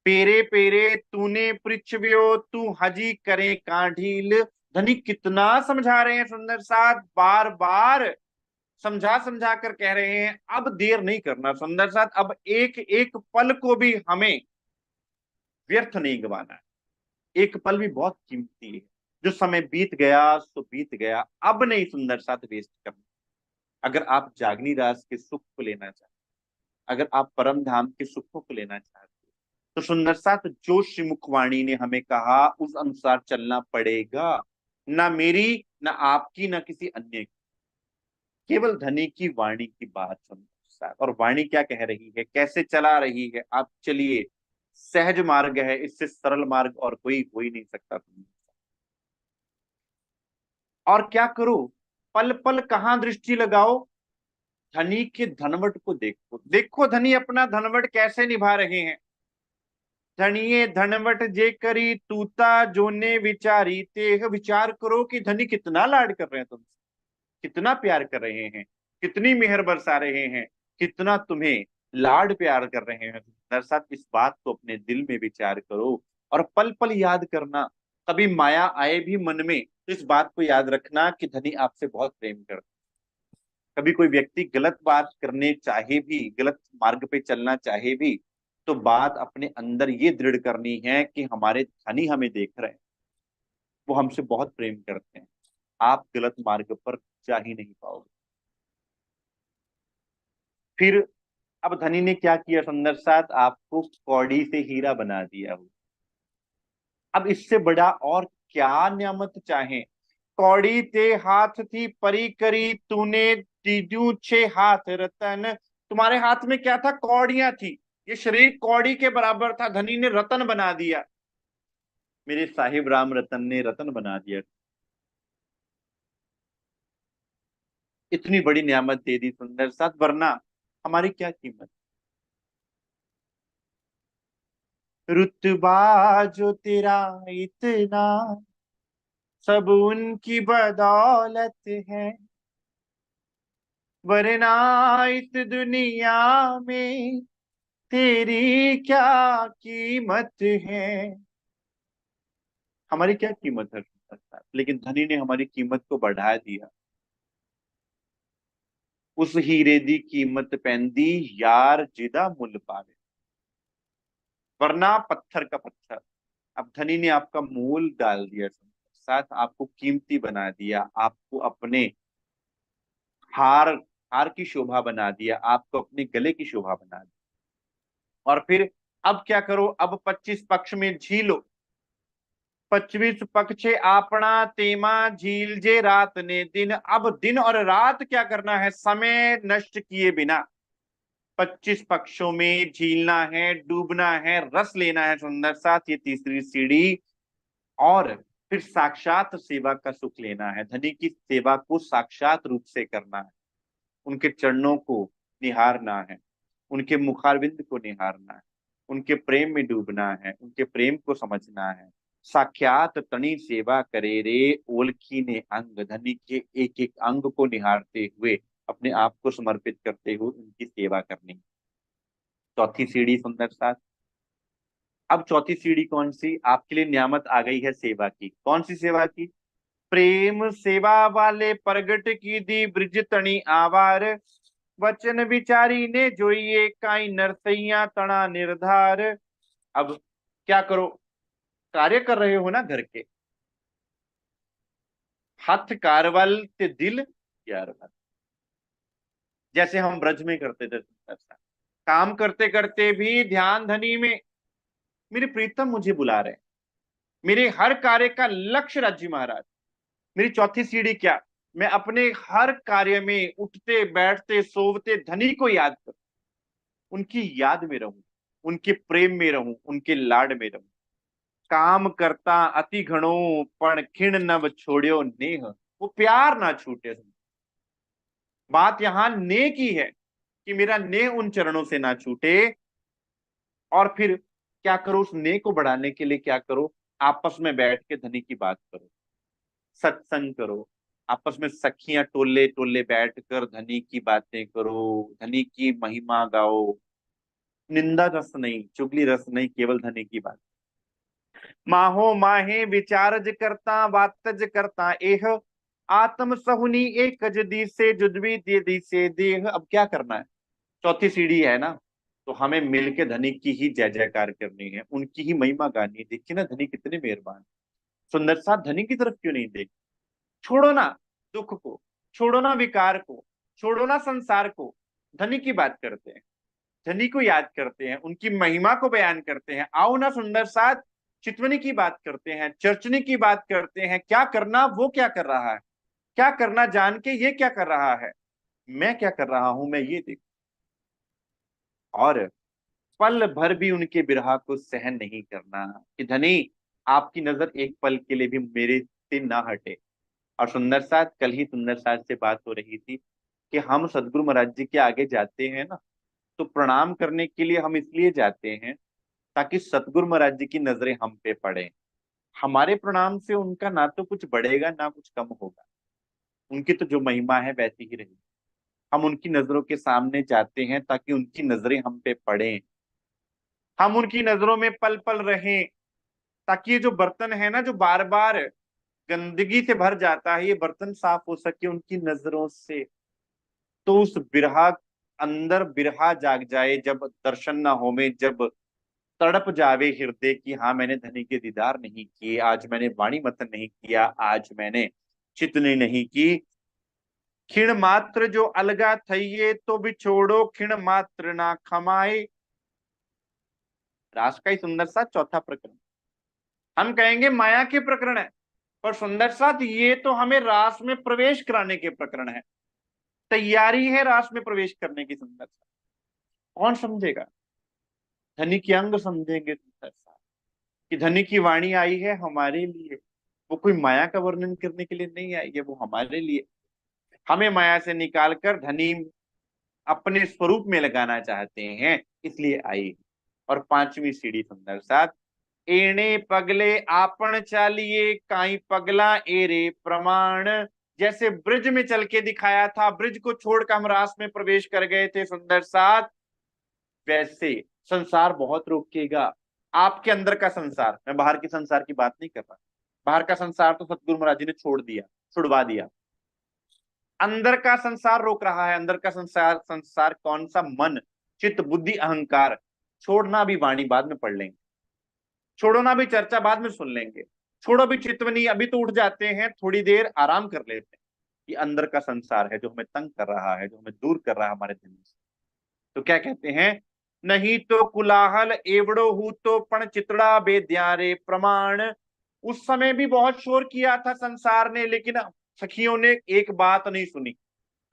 पेरे पेरे तूने पृछ्व्यो, तू हजी करे का ढील। धनी कितना समझा रहे हैं सुंदर साथ, बार बार समझा समझा कर कह रहे हैं अब देर नहीं करना सुंदर साथ, अब एक एक पल को भी हमें व्यर्थ नहीं गवाना है। एक पल भी बहुत कीमती है, जो समय बीत गया सो बीत गया, अब नहीं सुंदर साथ वेस्ट करना। अगर आप जागनी रास के सुख को लेना चाहते, अगर आप परम धाम के सुखों को लेना चाहते, तो सुंदर साथ जो श्री मुखवाणी ने हमें कहा उस अनुसार चलना पड़ेगा। ना मेरी, ना आपकी, ना किसी अन्य की, केवल धनी की वाणी की बात सुंदर साथ। और वाणी क्या कह रही है, कैसे चला रही है, आप चलिए। सहज मार्ग है, इससे सरल मार्ग और कोई हो ही नहीं सकता। और क्या करो, पल पल कहां दृष्टि लगाओ, धनी के धनवट को देखो। देखो धनी अपना धनवट कैसे निभा रहे हैं। धनिये धनवट जे करी तूता, जोने विचारी तेह। विचार करो कि धनी कितना लाड कर रहे हैं तुमसे, कितना प्यार कर रहे हैं, कितनी मेहर बरसा रहे हैं, कितना तुम्हें लाड प्यार कर रहे हैं। दरसात इस बात को अपने दिल में विचार करो और पल पल याद करना। कभी माया आए भी मन में तो इस बात को याद रखना कि धनी आपसे बहुत प्रेम करता। कभी कोई व्यक्ति गलत बात करने चाहे भी, गलत मार्ग पे चलना चाहे भी, तो बात अपने अंदर ये दृढ़ करनी है कि हमारे धनी हमें देख रहे हैं, वो हमसे बहुत प्रेम करते हैं, आप गलत मार्ग पर जा ही नहीं पाओगे। फिर अब धनी ने क्या किया सुंदर साथ, आपको कौड़ी से हीरा बना दिया हो। अब इससे बड़ा और क्या नियामत चाहे। कौड़ी ते हाथ थी परी करी, तूने दीदू छे हाथ रतन। तुम्हारे हाथ में क्या था, कौड़ियां थी। ये शरीर कौड़ी के बराबर था, धनी ने रतन बना दिया। मेरे साहिब राम रतन ने रतन बना दिया। इतनी बड़ी नियामत दे दी सुंदर साथ, वरना हमारी क्या कीमत। रुतबा जो तेरा इतना, सब उनकी बदौलत है, वरना इस दुनिया में तेरी क्या कीमत है। हमारी क्या कीमत है सुंदर साथ, लेकिन धनी ने हमारी कीमत को बढ़ा दिया। उस हीरे दी कीमत पैंदी, यार जिदा मुल पावे, वरना पत्थर का पत्थर। अब धनी ने आपका मूल डाल दिया, साथ आपको कीमती बना दिया, आपको अपने हार हार की शोभा बना दिया, आपको अपने गले की शोभा बना दिया। और फिर अब क्या करो, अब 25 पक्ष में झीलो। 25 पक्षे आपना तेमा झील जे रात ने दिन। अब दिन और रात क्या करना है, समय नष्ट किए बिना 25 पक्षों में झीलना है, डूबना है, रस लेना है सुंदर साथ, ये तीसरी सीढ़ी। और फिर साक्षात सेवा का सुख लेना है, धनी की सेवा को साक्षात रूप से करना है, उनके चरणों को निहारना है, उनके मुखारविंद को निहारना है, उनके प्रेम में डूबना है, उनके प्रेम को समझना है। साक्षात तनी सेवा करे रे, ओलखी ने अंग। धनी के एक एक अंग को निहारते हुए, अपने आप को समर्पित करते हुए उनकी सेवा करनी। चौथी सीढ़ी सुंदर साथ। अब चौथी सीढ़ी कौन सी, आपके लिए नियामत आ गई है सेवा की। कौन सी सेवा की, प्रेम सेवा वाले प्रगट की दी ब्रिज तणी आवार, वचन विचारी ने जोइए काई नरसैया तना निर्धार। अब क्या करो, कार्य कर रहे हो ना घर के, हाथ कारवल ते दिल यारवल, जैसे हम ब्रज में करते थे ऐसा। काम करते करते भी ध्यान धनी में, मेरे प्रीतम मुझे बुला रहे हैं, मेरे हर कार्य का लक्ष्य राज्य महाराज। मेरी चौथी सीढ़ी क्या, मैं अपने हर कार्य में उठते बैठते सोवते धनी को याद करूं, उनकी याद में रहूं, उनके प्रेम में रहूं, उनके लाड में रहूं। काम करता अति घणो, पण खिण नव छोड़ियो नेह। वो प्यार ना छूटे। बात यहां नेह की है, कि मेरा नेह उन चरणों से ना छूटे। और फिर क्या करो, उस नेह को बढ़ाने के लिए क्या करो, आपस में बैठ के धनी की बात करो, सत्संग करो, आपस में सखियां टोले टोले बैठकर धनी की बातें करो, धनी की महिमा गाओ। निंदा रस नहीं, चुगली रस नहीं, केवल धनी की बात। माहो माहे विचारज करता वातज करता एह, आत्म सहुनी एक दी से जुदवी दे दी से देह। अब क्या करना है, चौथी सीढ़ी है ना, तो हमें मिलके धनी की ही जय जयकार करनी है, उनकी ही महिमा गानी है। देखिए ना धनी कितने मेहरबान। सुंदर साथ धनी की तरफ क्यों नहीं देख। छोड़ो ना दुख को, छोड़ो ना विकार को, छोड़ो ना संसार को, धनी की बात करते हैं, धनी को याद करते हैं, उनकी महिमा को बयान करते हैं। आओ ना सुंदर साथ, चितवनी की बात करते हैं, चर्चनी की बात करते हैं। क्या करना वो क्या कर रहा है, क्या करना जान के ये क्या कर रहा है, मैं क्या कर रहा हूं, मैं ये देख। और पल भर भी उनके बिरहा को सहन नहीं करना, कि धनी आपकी नजर एक पल के लिए भी मेरे से ना हटे। और सुंदर साथ, कल ही सुंदर साथ से बात हो रही थी कि हम सदगुरु महाराज जी के आगे जाते हैं ना, तो प्रणाम करने के लिए हम इसलिए जाते हैं ताकि सतगुरु महाराज जी की नजरें हम पे पड़े। हमारे प्रणाम से उनका ना तो कुछ बढ़ेगा ना कुछ कम होगा, उनकी तो जो महिमा है वैसी ही रहेगी। हम उनकी नजरों के सामने जाते हैं ताकि उनकी नजरें हम पे पड़े, हम उनकी नजरों में पल पल रहें, ताकि ये जो बर्तन है ना, जो बार बार गंदगी से भर जाता है, ये बर्तन साफ हो सके उनकी नजरों से। तो उस बिरहा, अंदर बिरहा जाग जाए, जब दर्शन ना हो में, जब तड़प जावे हृदय की, हाँ मैंने धनी के दीदार नहीं किए आज, मैंने वाणी मतन नहीं किया आज, मैंने चितनी नहीं की, क्षीण मात्र जो अलगा थइये तो बिछोड़ो क्षीण मात्र ना खमाए। रास का ही सुंदर सा चौथा प्रकरण। हम कहेंगे माया के प्रकरण है, पर सुंदर साथ ये तो हमें रास में प्रवेश कराने के प्रकरण है। तैयारी है रास में प्रवेश करने की। सुंदर सा कौन समझेगा? धनी की अंग समझेंगे सुंदर सा, कि धनी की वाणी आई है हमारे लिए। वो कोई माया का वर्णन करने के लिए नहीं आई है, वो हमारे लिए, हमें माया से निकाल कर धनी अपने स्वरूप में लगाना चाहते हैं, इसलिए आई। और पांचवी सीढ़ी सुंदर साथ, एणे पगले आपन चालिए काई पगला एरे प्रमाण। जैसे ब्रिज में चल के दिखाया था, ब्रिज को छोड़कर हम रास में प्रवेश कर गए थे सुंदर साथ, वैसे संसार बहुत रोकेगा। आपके अंदर का संसार, मैं बाहर के संसार की बात नहीं कर रहा, बाहर का संसार तो सतगुरु महाराज जी ने छोड़ दिया, छुड़वा दिया। अंदर का संसार रोक रहा है। अंदर का संसार, संसार कौन सा? मन, चित्त, बुद्धि, अहंकार। छोड़ना भी वाणी बाद में पढ़ लेंगे, छोड़ो ना भी चर्चा बाद में सुन लेंगे। छोड़ो भी चितवनी, अभी तो उठ जाते हैं, थोड़ी देर आराम कर लेते हैं। ये अंदर का संसार है जो हमें तंग कर रहा है, जो हमें दूर कर रहा है हमारे दिन से। तो क्या कहते हैं? नहीं तो कुलाहल एवड़ो हु तो पण चितड़ा बेद्यारे प्रमाण। उस समय भी बहुत शोर किया था संसार ने, लेकिन सखियों ने एक बात नहीं सुनी।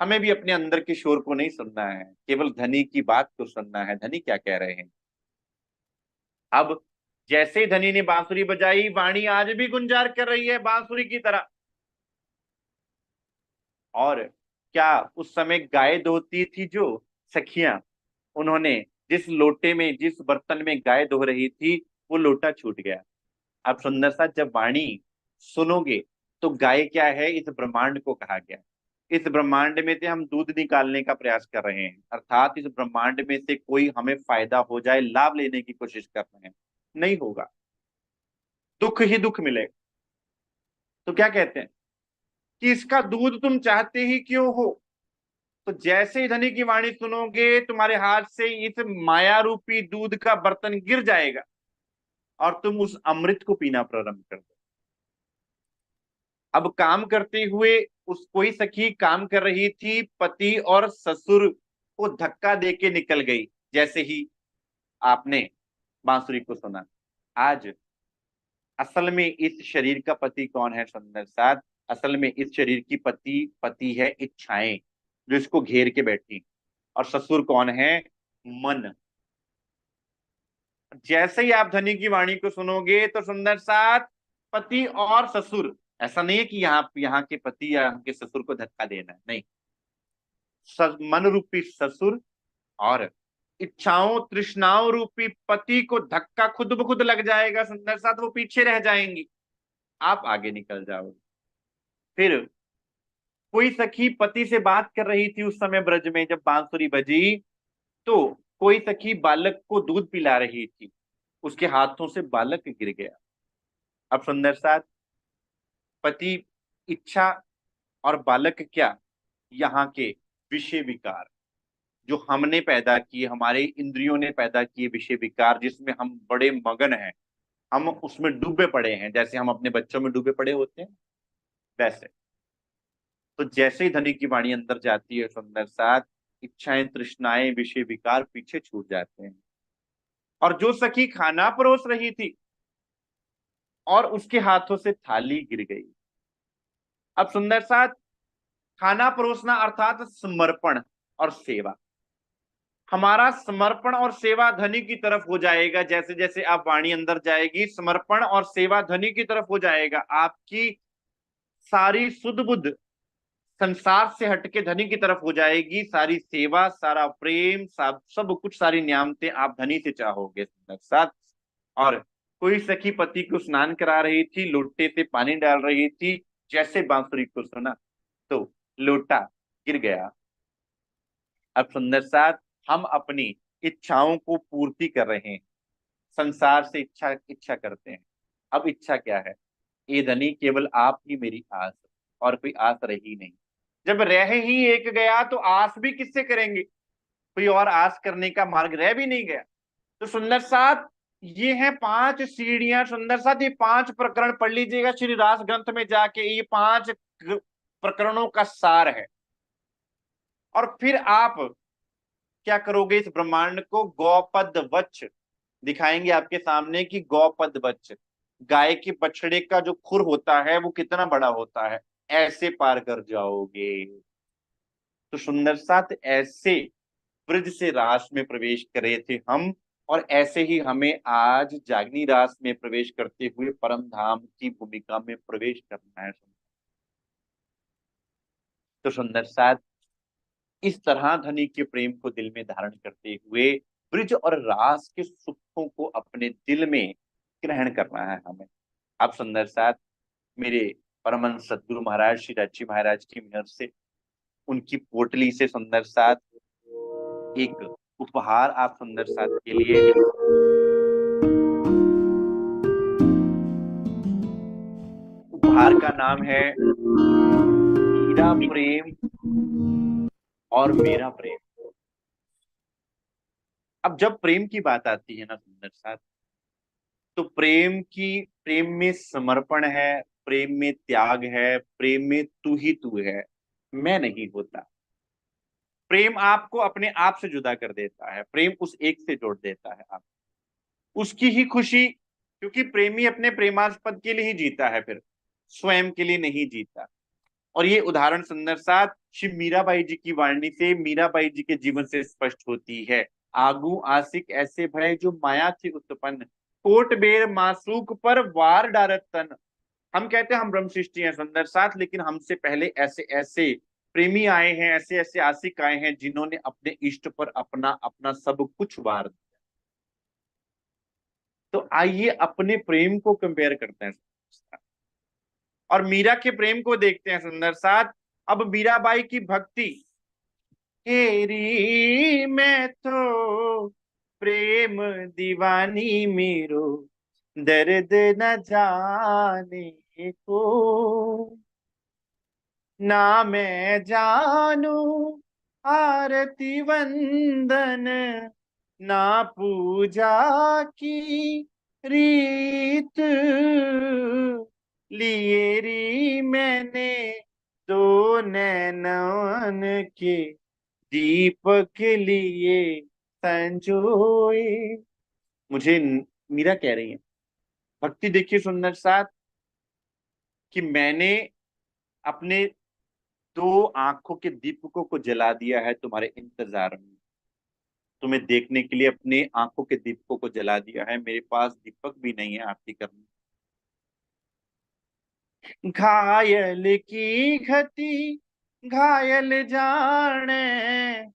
हमें भी अपने अंदर के शोर को नहीं सुनना है, केवल धनी की बात को सुनना है। धनी क्या कह रहे हैं? अब जैसे ही धनी ने बांसुरी बजाई, वाणी आज भी गुंजार कर रही है बांसुरी की तरह। और क्या उस समय गाय धोती थी जो सखियां, उन्होंने जिस लोटे में, जिस बर्तन में गाय धो रही थी, वो लोटा छूट गया। अब सुंदर सा जब वाणी सुनोगे, तो गाय क्या है? इस ब्रह्मांड को कहा गया। इस ब्रह्मांड में से हम दूध निकालने का प्रयास कर रहे हैं, अर्थात इस ब्रह्मांड में से कोई हमें फायदा हो जाए, लाभ लेने की कोशिश कर रहे हैं। नहीं होगा, दुख ही दुख मिलेगा। तो क्या कहते हैं कि इसका दूध तुम चाहते ही क्यों हो? तो जैसे ही धनी की वाणी सुनोगे, तुम्हारे हाथ से इस माया रूपी दूध का बर्तन गिर जाएगा और तुम उस अमृत को पीना प्रारंभ कर दो। अब काम करते हुए, उस कोई सखी काम कर रही थी, पति और ससुर को धक्का देके निकल गई। जैसे ही आपने बांसुरी को सुना, आज असल में इस शरीर का पति कौन है सुंदर साथ? असल में इस शरीर की पति है इच्छाएं, जो इसको घेर के बैठी। और ससुर कौन है? मन। जैसे ही आप धनी की वाणी को सुनोगे, तो सुंदर साथ पति और ससुर, ऐसा नहीं है कि यहाँ के पति या यहाँ के ससुर को धक्का देना है, नहीं। मन रूपी ससुर और इच्छाओं तृष्णाओं रूपी पति को धक्का खुद ब खुद लग जाएगा सुंदर साथ, वो पीछे रह जाएंगी, आप आगे निकल जाओगे। फिर कोई सखी पति से बात कर रही थी उस समय ब्रज में, जब बांसुरी बजी, तो कोई सखी बालक को दूध पिला रही थी, उसके हाथों से बालक गिर गया। अब सुंदर साथ पति, इच्छा और बालक क्या? यहाँ के विषय विकार जो हमने पैदा किए, हमारे इंद्रियों ने पैदा किए विषय विकार, जिसमें हम बड़े मगन हैं, हम उसमें डूबे पड़े हैं, जैसे हम अपने बच्चों में डूबे पड़े होते हैं वैसे। तो जैसे ही धनी की वाणी अंदर जाती है सुंदर साथ, इच्छाएं तृष्णाएं विषय विकार पीछे छूट जाते हैं। और जो सखी खाना परोस रही थी और उसके हाथों से थाली गिर गई। अब सुंदर साथ खाना परोसना अर्थात समर्पण और सेवा, हमारा समर्पण और सेवा धनी की तरफ हो जाएगा। जैसे जैसे आप वाणी अंदर जाएगी, समर्पण और सेवा धनी की तरफ हो जाएगा। आपकी सारी सुध बुध संसार से हटके धनी की तरफ हो जाएगी। सारी सेवा, सारा प्रेम, सब कुछ, सारी नियामतें आप धनी से चाहोगे सुंदर साथ। और कोई सखी पति को स्नान करा रही थी, लोटे से पानी डाल रही थी, जैसे बांसुरी को सुना तो लोटा गिर गया। अब सुंदर साथ हम अपनी इच्छाओं को पूर्ति कर रहे हैं, संसार से इच्छा इच्छा करते हैं। अब इच्छा क्या है? ये धनी केवल आप ही मेरी आस, और कोई आस रही नहीं। जब रह ही एक गया, तो आस भी किससे करेंगे? कोई और आस करने का मार्ग रह भी नहीं गया। तो सुंदर साथ ये है पांच सीढ़ियां। सुंदर साथ ये पांच प्रकरण पढ़ लीजिएगा श्री रास ग्रंथ में जाके, ये पांच प्रकरणों का सार है। और फिर आप क्या करोगे, इस ब्रह्मांड को गौपद वच्छ दिखाएंगे आपके सामने कि गौपद वच्छ, गाय के बछड़े का जो खुर होता है वो कितना बड़ा होता है, ऐसे पार कर जाओगे। तो सुंदर साथ ऐसे ब्रज से रास में प्रवेश करे थे हम, और ऐसे ही हमें आज जागनी रास में प्रवेश करते हुए परम धाम की भूमिका में प्रवेश करना है। तो सुंदर साथ इस तरह धनी के प्रेम को दिल में धारण करते हुए ब्रज और रास के सुखों को अपने दिल में ग्रहण करना है हमें। आप सुंदर साथ मेरे परमहंस सदगुरु महाराज श्री राची महाराज की मेहर से, उनकी पोटली से सुंदर साथ एक उपहार आप सुंदर साथ के लिए, उपहार का नाम है मीरा प्रेम और मेरा प्रेम। अब जब प्रेम की बात आती है ना सुंदर साथ, तो प्रेम में समर्पण है, प्रेम में त्याग है, प्रेम में तू ही तू है, मैं नहीं होता। प्रेम आपको अपने आप से जुदा कर देता है, प्रेम उस एक से जोड़ देता है आप, उसकी ही खुशी, क्योंकि प्रेमी अपने प्रेमास्पद के लिए ही जीता है, फिर स्वयं के लिए नहीं जीता। और ये उदाहरण सुंदर साथ श्री मीराबाई जी की वाणी से, मीराबाई जी के जीवन से स्पष्ट होती है। आगू आसिक ऐसे भय जो माया थी उत्पन्न, कोट बेर मासूक पर वार डारत तन। हम कहते हैं हम ब्रह्म सृष्टि हैं सुंदर साथ, लेकिन हमसे पहले ऐसे ऐसे प्रेमी आए हैं, ऐसे ऐसे आशिक आए हैं जिन्होंने अपने इष्ट पर अपना अपना सब कुछ वार दिया। तो आइए अपने प्रेम को कंपेयर करते हैं और मीरा के प्रेम को देखते हैं सुंदर साथ। अब मीराबाई की भक्ति, तेरी मैं तो प्रेम दीवानी मेरो, दर्द न जाने को, ना मैं जानू आरती वंदन, ना पूजा की रीत, लिए री मैंने दो नैनन के दीपक लिए संजोए। मुझे मीरा कह रही है, भक्ति देखिए सुंदर साथ, कि मैंने अपने दो आंखों के दीपकों को जला दिया है तुम्हारे इंतजार में, तुम्हें देखने के लिए अपने आंखों के दीपकों को जला दिया है, मेरे पास दीपक भी नहीं है आरती करने। घायल की घटी घायल जाने,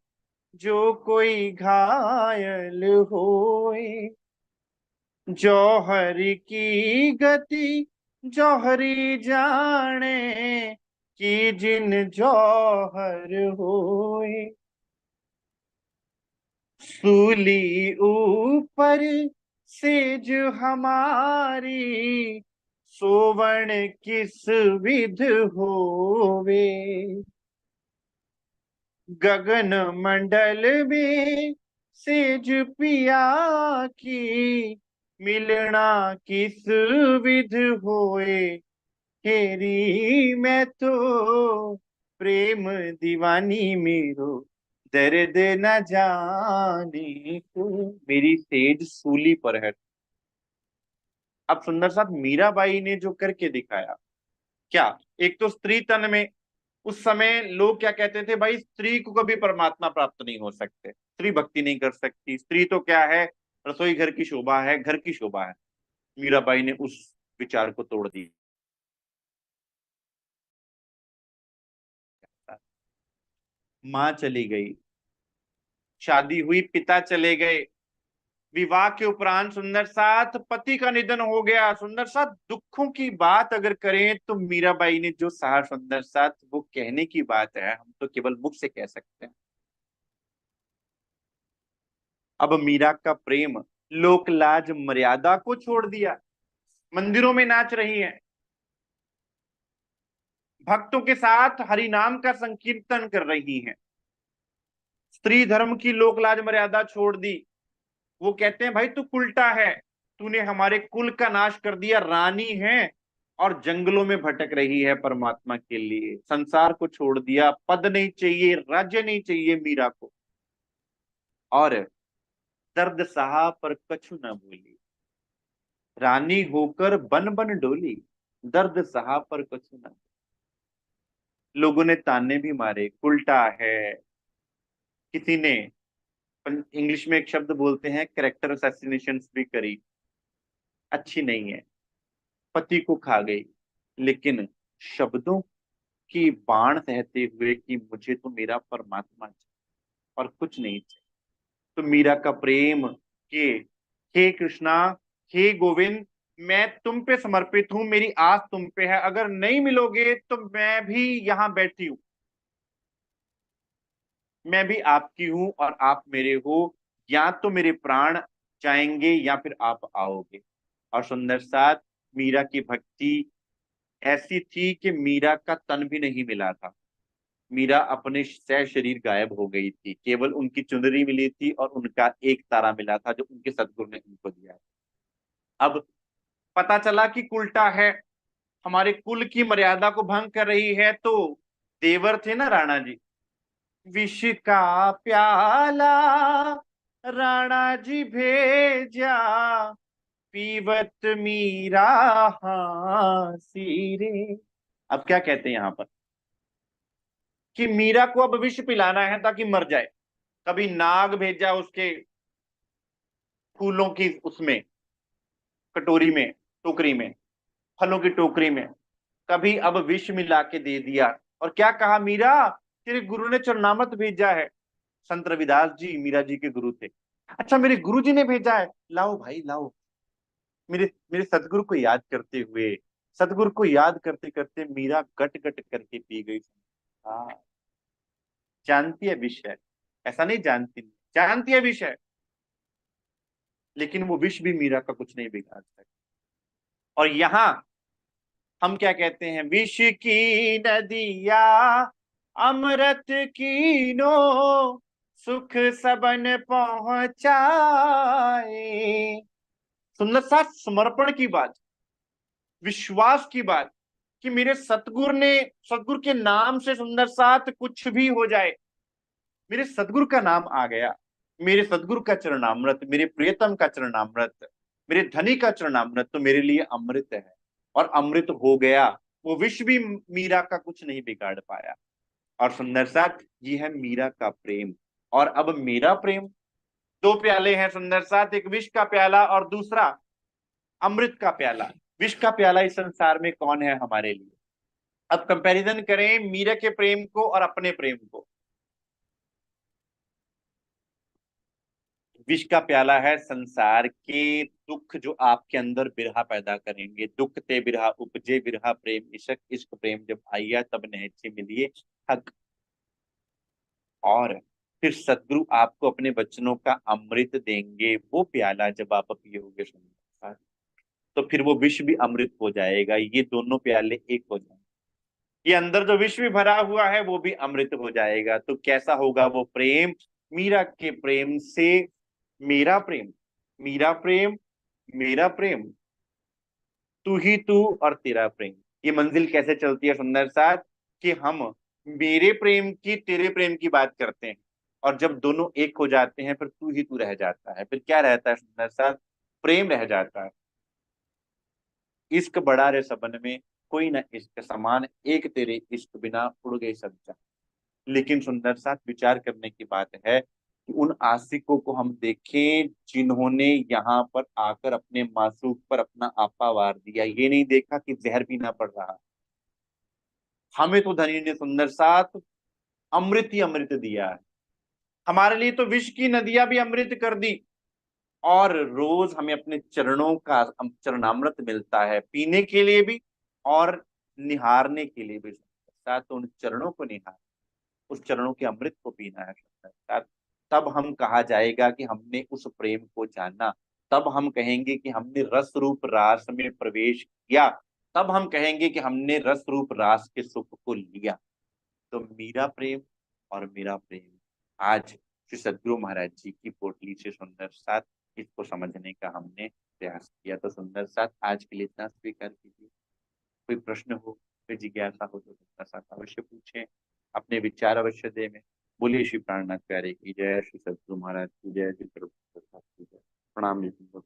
जो कोई घायल होए, जौहर की गति जौहरी जाने, कि जिन जौहर होए, सूली ऊपर सेज हमारी, सोवण किस विध होवे, गगन मंडल में सेज पिया की, मिलना किस विध होए, हेरी मैं तो प्रेम दीवानी मेरो, दर्द न जाने को। मेरी सेज सूली पर है। अब सुंदर साथ मीराबाई ने जो करके दिखाया, क्या, एक तो स्त्री तन में, उस समय लोग क्या कहते थे, भाई स्त्री को कभी परमात्मा प्राप्त नहीं हो सकते, स्त्री भक्ति नहीं कर सकती, स्त्री तो क्या है, रसोई घर की शोभा है, घर की शोभा है। मीराबाई ने उस विचार को तोड़ दिया। माँ चली गई, शादी हुई, पिता चले गए, विवाह के उपरांत सुंदर साथ पति का निधन हो गया। सुंदर साथ दुखों की बात अगर करें तो मीराबाई ने जो सहा सुंदर साथ, वो कहने की बात है, हम तो केवल मुख से कह सकते हैं। अब मीरा का प्रेम लोक लाज मर्यादा को छोड़ दिया, मंदिरों में नाच रही है, भक्तों के साथ हरि नाम का संकीर्तन कर रही हैं, स्त्री धर्म की लोक लाज मर्यादा छोड़ दी। वो कहते हैं भाई तू उल्टा है, तूने हमारे कुल का नाश कर दिया, रानी है और जंगलों में भटक रही है परमात्मा के लिए, संसार को छोड़ दिया, पद नहीं चाहिए, राज्य नहीं चाहिए मीरा को, और दर्द सहा पर कछु न बोली, रानी होकर बन बन डोली, दर्द सहा पर कछु न। लोगों ने ताने भी मारे, उल्टा है, किसी ने इंग्लिश में एक शब्द बोलते हैं कैरेक्टर असैसिनेशन भी करी, अच्छी नहीं है, पति को खा गई, लेकिन शब्दों की बाण सहते हुए कि मुझे तो मेरा परमात्मा चाहिए और कुछ नहीं चाहिए। तो मीरा का प्रेम कि हे कृष्णा, हे गोविंद, मैं तुम पे समर्पित हूं, मेरी आस तुम पे है, अगर नहीं मिलोगे तो मैं भी यहां बैठी हूं, मैं भी आपकी हूं और आप मेरे हो, या तो मेरे प्राण जाएंगे या फिर आप आओगे। और सुंदर साथ, मीरा की भक्ति ऐसी थी कि मीरा का तन भी नहीं मिला था, मीरा अपने सह शरीर गायब हो गई थी, केवल उनकी चुनरी मिली थी और उनका एक तारा मिला था जो उनके सदगुरु ने उनको दिया। अब पता चला कि उल्टा है, हमारे कुल की मर्यादा को भंग कर रही है, तो देवर थे ना राणा जी, विष का प्याला राणा जी भेजा, पीवत मीरा हासी रे। अब क्या कहते हैं यहां पर कि मीरा को अब विष पिलाना है ताकि मर जाए। कभी नाग भेजा उसके फूलों की उसमें कटोरी में, टोकरी में, फलों की टोकरी में, कभी अब विष मिला के दे दिया। और क्या कहा, मीरा तेरे गुरु ने चरणामृत भेजा है। संत रविदास जी मीरा जी के गुरु थे। अच्छा, मेरे गुरु जी ने भेजा है, लाओ भाई लाओ। मेरे मेरे सदगुरु को याद करते हुए, सदगुरु को याद करते करते मीरा गट गट करके पी गई। हाँ, जानती है विष है, ऐसा नहीं जानती नहीं, जानती है विष है, लेकिन वो विष भी मीरा का कुछ नहीं बिगाड़ सकता। और यहाँ हम क्या कहते हैं, विष की नदिया अमृत की नो, सुख सबन पहुंचाए। सुंदर सा समर्पण की बात, विश्वास की बात, कि मेरे सतगुरु ने, सतगुरु के नाम से सुंदर साथ कुछ भी हो जाए, मेरे सतगुरु का नाम आ गया, मेरे सतगुरु का चरणामृत, मेरे प्रियतम का चरणामृत, मेरे धनी का चरणामृत तो मेरे लिए अमृत है, और अमृत हो गया। वो विष भी मीरा का कुछ नहीं बिगाड़ पाया। और सुंदर साथ, ये है मीरा का प्रेम। और अब मेरा प्रेम, दो प्याले हैं सुंदर साथ, एक विष का प्याला और दूसरा अमृत का प्याला। विष का प्याला इस संसार में कौन है हमारे लिए? अब कंपैरिजन करें मीरा के प्रेम को और अपने प्रेम को। विष का प्याला है संसार के दुख जो आपके अंदर बिरहा पैदा करेंगे, दुख ते बिरहा उपजे बिरहा प्रेम इश्क, इश्क प्रेम जब आइया तब नहचे मिलिए हक। और फिर सदगुरु आपको अपने वचनों का अमृत देंगे, वो प्याला जब आप पियोगे सुंदर, तो फिर वो विष भी अमृत हो जाएगा, ये दोनों प्याले एक हो जाएंगे। ये अंदर जो विष भी भरा हुआ है वो भी अमृत हो जाएगा। तो कैसा होगा वो प्रेम? मीरा के प्रेम से मेरा प्रेम, मीरा प्रेम, मेरा प्रेम, तू ही तू और तेरा प्रेम। ये मंजिल कैसे चलती है सुंदर साथ, कि हम मेरे प्रेम की तेरे प्रेम की बात करते हैं, और जब दोनों एक हो जाते हैं फिर तू ही तू रह जाता है, फिर क्या रहता है सुंदर साथ? प्रेम रह जाता है। इश्क बड़ा रे सबन में, कोई ना इश्क समान, एक तेरे इश्क बिना उड़ गए सब जान। लेकिन सुंदर साथ, विचार करने की बात है कि उन आशिकों को हम देखें जिन्होंने यहाँ पर आकर अपने मासूक पर अपना आपा वार दिया, ये नहीं देखा कि जहर पीना पड़ रहा। हमें तो धनी ने सुंदर साथ अमृत ही अमृत दिया है, हमारे लिए तो विष की नदियां भी अमृत कर दी। और रोज हमें अपने चरणों का चरणामृत मिलता है, पीने के लिए भी और निहारने के लिए भी। साथ तो उन चरणों को निहार, उस चरणों के अमृत को पीना है साथ। तब हम कहा जाएगा कि हमने उस प्रेम को जाना, तब हम कहेंगे कि हमने रस रूप रास में प्रवेश किया, तब हम कहेंगे कि हमने रस रूप रास के सुख को लिया। तो मेरा प्रेम और मेरा प्रेम, आज श्री सदगुरु महाराज जी की पोटली से सुंदर साथ इसको समझने का हमने प्रयास किया। तो सुंदर साथ आज के लिए इतना स्वीकार कीजिए। कोई प्रश्न हो, कोई जिज्ञासा हो तो जिज्ञासा का अवश्य पूछें, अपने विचार अवश्य दें में। बोलिए श्री प्राणनाथ प्यारे की जय, श्री सद्गुरु महाराज की जय, श्री प्रभु की जय। प्रणाम जी।